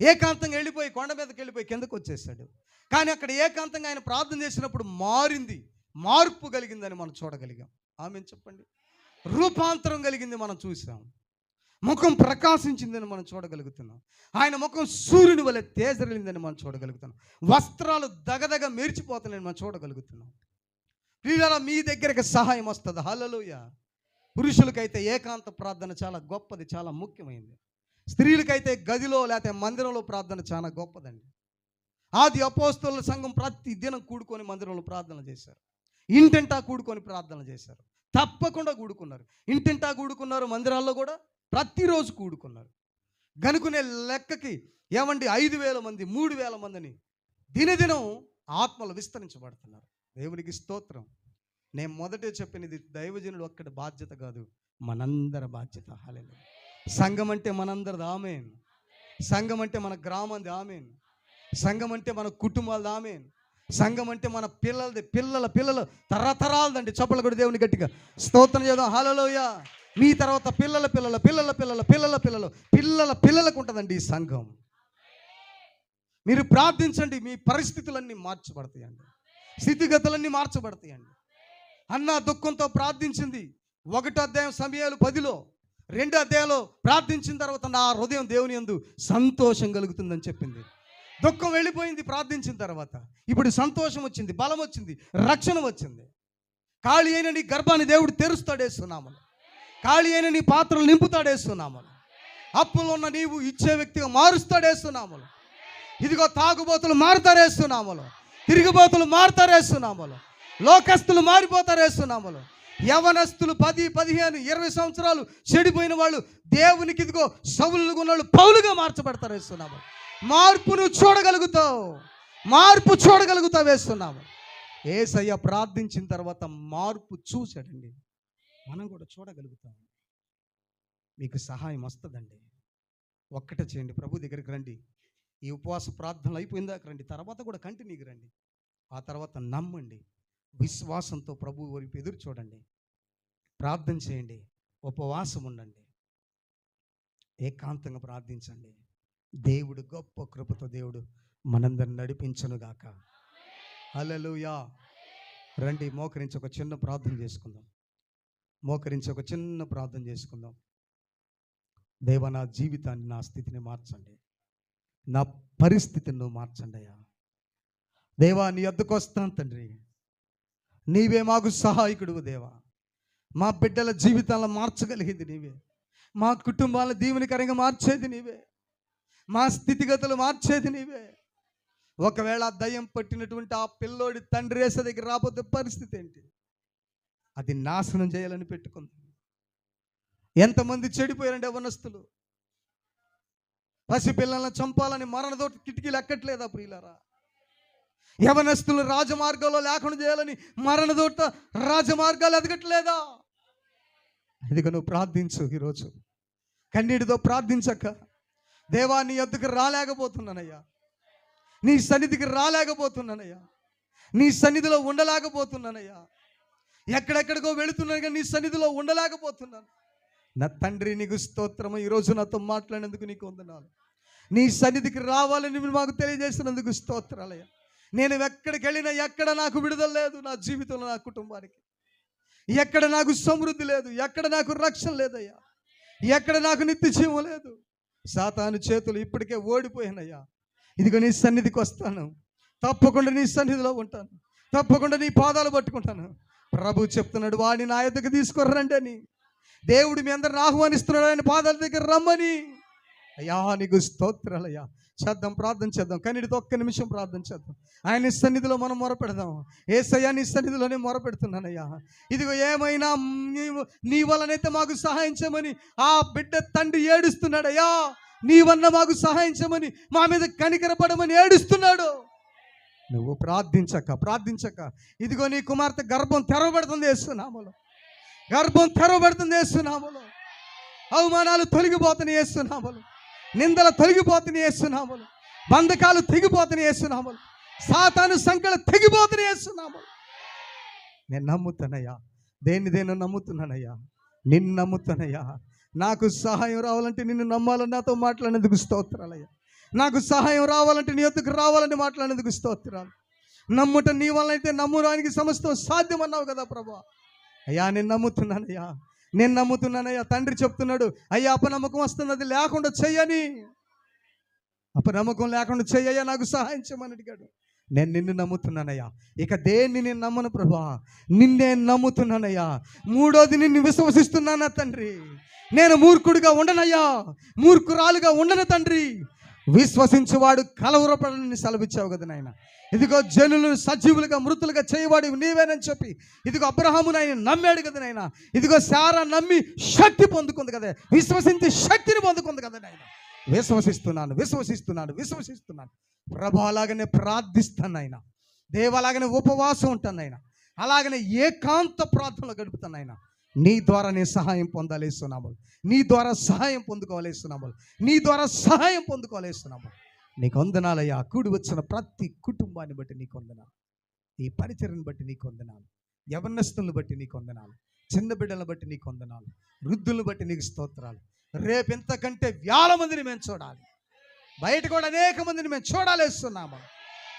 Speaker 1: ఏకాంతంగా వెళ్ళిపోయి కొండ మీదకి వెళ్ళిపోయి కిందకు వచ్చేసాడు. కానీ అక్కడ ఏకాంతంగా ఆయన ప్రార్థన చేసినప్పుడు మార్పు కలిగిందని మనం చూడగలిగాం. ఆమె చెప్పండి. రూపాంతరం కలిగింది మనం చూసాం. ముఖం ప్రకాశించిందని మనం చూడగలుగుతున్నాం. ఆయన ముఖం సూర్యుని వలె తేజరిల్లిందని మనం చూడగలుగుతున్నాం. వస్త్రాలు దగదగ మెరిచిపోతున్నాయని మనం చూడగలుగుతున్నాం. ప్రియులారా, మీ దగ్గరికి సహాయం వస్తుంది. హల్లెలూయా. పురుషులకైతే ఏకాంత ప్రార్థన చాలా గొప్పది, చాలా ముఖ్యమైనది. స్త్రీలకైతే గదిలో లేకపోతే మందిరంలో ప్రార్థన చాలా గొప్పదండి. ఆది అపోస్తలుల సంఘం ప్రతి దినం కూడుకొని మందిరంలో ప్రార్థన చేశారు. ఇంటింటా కూడుకొని ప్రార్థన చేశారు. తప్పకుండా కూడుకున్నారు. ఇంటింటా కూడుకున్నారు. మందిరాల్లో కూడా ప్రతిరోజు కూడుకున్నారు. గనుకునే లెక్కకి ఏమండి 5,000 మంది 3,000 మందిని దినదినం ఆత్మలు విస్తరించబడుతున్నారు. దేవునికి స్తోత్రం. నేను మొదటే చెప్పినది దైవజనుడు ఒక్కడి బాధ్యత కాదు, మనందరి బాధ్యత. హల్లెలూయా. సంఘం అంటే మనందరిది. ఆమేన్. సంఘం అంటే మన గ్రామంది. ఆమేన్. సంఘం అంటే మన కుటుంబాలది. ఆమేన్. సంఘం అంటే మన పిల్లలు తరతరాలదండి. చప్పట్లు కూడా దేవుని గట్టిగా స్తోత్రం చేద్దాం. హల్లెలూయా. మీ తర్వాత పిల్లలకు ఉంటుందండి ఈ సంఘం. మీరు ప్రార్థించండి, మీ పరిస్థితులన్నీ మార్చబడతాయండి, స్థితిగతులన్నీ మార్చబడతాయండి. అన్న దుఃఖంతో ప్రార్థించింది 1వ అధ్యాయం సమయాలు 10లో 2వ అధ్యాయంలో ప్రార్థించిన తర్వాత నా హృదయం దేవుని యందు సంతోషం కలుగుతుందని చెప్పింది. దుఃఖం వెళ్ళిపోయింది ప్రార్థించిన తర్వాత. ఇప్పుడు సంతోషం వచ్చింది, బలం వచ్చింది, రక్షణ వచ్చింది. ఖాళీ అయిన నీ గర్భాన్ని దేవుడు తెరుస్తాడేస్తున్నామని, ఖాళీ అయిన నీ పాత్రలు నింపుతాడేస్తున్నామని, అప్పులు ఉన్న నీవు ఇచ్చే వ్యక్తిగా మారుస్తాడేస్తున్నామని. ఇదిగో తాగుబోతులు మారుతారేస్తున్నామలో, తిరుగుబోతులు మారుతారేస్తున్నామలో, లోకస్తులు మారిపోతారేస్తున్నామలో, యవనస్తులు 10, 15, 20 సంవత్సరాలు చెడిపోయిన వాళ్ళు దేవునికి ఇదిగో సౌలుగా ఉన్న వాళ్ళు పౌలుగా మార్చబడతారేస్తున్నాము. మార్పును చూడగలుగుతావు, మార్పు చూడగలుగుతావు వేస్తున్నాము. యేసయ్య ప్రార్థించిన తర్వాత మార్పు చూశాడండి. మనం కూడా చూడగలుగుతాం. మీకు సహాయం వస్తుందండి. ఒక్కటే చేయండి, ప్రభు దగ్గరికి రండి. ఈ ఉపవాస ప్రార్థనలు అయిపోయిందాక రండి, తర్వాత కూడా కంటిన్యూగా రండి. ఆ తర్వాత నమ్మండి, విశ్వాసంతో ప్రభు వైపు ఎదురు చూడండి, ప్రార్థన చేయండి, ఉపవాసం ఉండండి, ఏకాంతంగా ప్రార్థించండి. దేవుడు గొప్ప కృపతో దేవుడు మనందరిని నడిపించునుగాక. హల్లెలూయా. రండి, మోకరించి ఒక చిన్న ప్రార్థన చేసుకుందాం. దేవా, నా జీవితాన్ని, నా స్థితిని మార్చండి, నా పరిస్థితిని నువ్వు మార్చండి అయ్యా. దేవా, నీ వద్దకు వస్తాను తండ్రి. నీవే మాకు సహాయకుడు దేవా. మా బిడ్డల జీవితాలను మార్చగలిగేది నీవే, మా కుటుంబాల దీవెనకరంగా మార్చేది నీవే, మా స్థితిగతులు మార్చేది నీవే. ఒకవేళ ఆ దయ్యం పట్టినటువంటి ఆ పిల్లోడి తండ్రి యేసు దగ్గర రాబోతే పరిస్థితి ఏంటి? అది నాశనం చేయాలని పెట్టుకుంది. ఎంతమంది చెడిపోయారంటే యవ్వనస్తులు పసిపిల్లలను చంపాలని మరణదోట కిటికీలు ఎక్కట్లేదా ప్రియులారా? యవనస్తులు రాజమార్గంలో లేకుండా చేయాలని మరణదోట రాజమార్గాలు ఎదగట్లేదా? ఇదిగో నువ్వు ప్రార్థించు. ఈరోజు కన్నీటితో ప్రార్థించక, దేవా నీ యొద్దకు రాలేకపోతున్నానయ్యా, నీ సన్నిధికి రాలేకపోతున్నానయ్యా, నీ సన్నిధిలో ఉండలేకపోతున్నానయ్యా, ఎక్కడెక్కడికో వెళుతున్నాను కానీ నీ సన్నిధిలో ఉండలేకపోతున్నాను. నా తండ్రి నీకు స్తోత్రము. ఈరోజు నాతో మాట్లాడినందుకు నీకు వందనాలు. నీ సన్నిధికి రావాలని నువ్వు మాకు తెలియజేసినందుకు స్తోత్రాలయ్యా. నేను ఎక్కడికి వెళ్ళినా ఎక్కడ నాకు విడుదల లేదు, నా జీవితంలో నా కుటుంబానికి ఎక్కడ నాకు సమృద్ధి లేదు, ఎక్కడ నాకు రక్షణ లేదయ్యా, ఎక్కడ నాకు నిత్య జీవం లేదు. సాతాను చేతులు ఇప్పటికే ఓడిపోయానయ్యా. ఇదిగో నీ సన్నిధికి వస్తాను, తప్పకుండా నీ సన్నిధిలో ఉంటాను, తప్పకుండా నీ పాదాలు పట్టుకుంటాను. ప్రభు చెప్తున్నాడు, వాడిని నా యొద్దకు తీసుకురండి అని. దేవుడు మీ అందరిని ఆహ్వానిస్తున్నాడు ఆయన పాదాల దగ్గర రమ్మని. అయ్యా నీకు స్తోత్రాలయ్యా. చేద్దాం, ప్రార్థన చేద్దాం. కన్నీటితో ఒక్క నిమిషం ప్రార్థన చేద్దాం. ఆయన సన్నిధిలో మనం మొరపెడదాం. యేసయ్యా నీ సన్నిధిలోనే మొరపెడుతున్నానయ్యా. ఇదిగో ఏమైనా నీ వలనైతే మాకు సహాయం చేయమని ఆ బిడ్డ తండ్రి ఏడుస్తున్నాడయ్యా. నీవన్న మాకు సహాయం చేయమని, మా మీద కనికరపడమని ఏడుస్తున్నాడు. నువ్వు ప్రార్థించక ఇదిగో నీ కుమార్తె గర్భం తెరవబడుతుంది యేసునామములో. గర్భం తెరవబడుతుంది యేసునామములో. అవమానాలు తొలగిపోతున్నాయి యేసునామములో. నిందలు తొలగిపోతున్నాయి యేసునామములో. బంధకాలు తెగిపోతున్నాయి యేసునామములో. సాతాను సంకలు తెగిపోతున్నాయి యేసునామములో. నేను నమ్ముతానయ్యా, దేన్ని నమ్ముతున్నానయ్యా, నిన్ను నమ్ముతానయ్యా. నాకు సహాయం రావాలంటే నిన్ను నమ్మాలని నాతో మాట్లాడినందుకు స్తోత్రాలయ్యా. నాకు సహాయం రావాలంటే నీ యొద్దకు రావాలని మాట్లాడినందుకు స్తోత్రాలు. నమ్ముట నీ వల్ల అయితే నమ్ముడానికి సమస్తం సాధ్యం అన్నావు కదా ప్రభా. అయ్యా నేను నమ్ముతున్నానయ్యా. తండ్రి చెప్తున్నాడు, అయ్యా అపనమ్మకం వస్తుంది, అది లేకుండా చెయ్యని. అపనమ్మకం లేకుండా చెయ్యయ్యా, నాకు సహాయం చేయమని అడిగాడు. నేను నిన్ను నమ్ముతున్నానయ్యా. ఇక దేన్ని నేను నమ్మను ప్రభా, నిన్నే నమ్ముతున్నానయ్యా. మూడోది నిన్ను విశ్వసిస్తున్నానా తండ్రి. నేను మూర్ఖుడిగా ఉండనయ్యా, మూర్ఖురాలుగా ఉండను తండ్రి. విశ్వసించువాడు కలవరపడని సెలవిచ్చావు కదా నాయన. ఇదిగో జనులను సజీవులుగా మృతులుగా చేయవాడు నీవేనని చెప్పి ఇదిగో అబ్రహామును ఆయన నమ్మాడు కదా నాయన. ఇదిగో శారా నమ్మి శక్తి పొందుకుంది కదా, విశ్వసించి శక్తిని పొందుకుంది కదా నాయన. విశ్వసిస్తున్నాను ప్రభు. అలాగనే ప్రార్థిస్తాను ఆయన, దేవాలాగనే ఉపవాసం ఉంటాను ఆయన, అలాగనే ఏకాంత ప్రార్థనలో గడుపుతాను ఆయన. నీ ద్వారా నేను సహాయం పొందాలేస్తున్నాము, నీ ద్వారా సహాయం పొందుకోవాలేస్తున్నాము, నీ ద్వారా సహాయం పొందుకోవాలేస్తున్నాము. నీకు వందనాలయ్యా. కూడి వచ్చిన ప్రతి కుటుంబాన్ని బట్టి నీకు వందనాలు, ఈ పరిచర్ని బట్టి నీకు వందనాలు, యవనస్తులను బట్టి నీకు వందనాలు, చిన్న బిడ్డలను బట్టి నీకు వందనాలు, వృద్ధులను బట్టి నీకు స్తోత్రాలు. రేపు ఎంతకంటే వేల మందిని మేము చూడాలి, బయట కూడా అనేక మందిని మేము చూడాలేస్తున్నాము.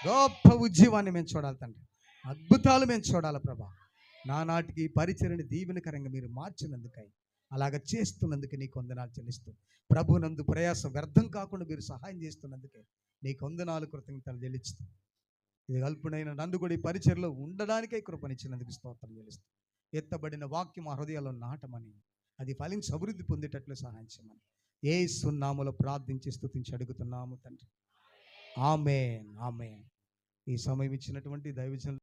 Speaker 1: గొప్ప ఉజ్జీవాన్ని మేము చూడాలి తండ్రి, అద్భుతాలు మేము చూడాలి ప్రభా. నానాటికి పరిచర్ని దీవెనకరంగా మీరు మార్చినందుకై, అలాగ చేస్తున్నందుకు నీకు వందనాలు చెల్లిస్తూ, ప్రభునందు ప్రయాసం వ్యర్థం కాకుండా మీరు సహాయం చేస్తున్నందుకే నీకు వందనాలు, కృతజ్ఞతలు చెల్లిస్తూ, ఇది అల్పుడైన నన్ను కూడా ఈ పరిచర్లో ఉండడానికే కృపనిచ్చినందుకు స్తోత్రం చెల్లిస్తూ, ఎత్తబడిన వాక్యం మా హృదయాల్లో నాటమని, అది ఫలించి అభివృద్ధి పొందేటట్లు సహాయం చేయమని యేసు నామములో ప్రార్థించి స్తుతించి అడుగుతున్నాము తండ్రి. ఆమేన్. ఈ సమయం ఇచ్చినటువంటి దైవజనులు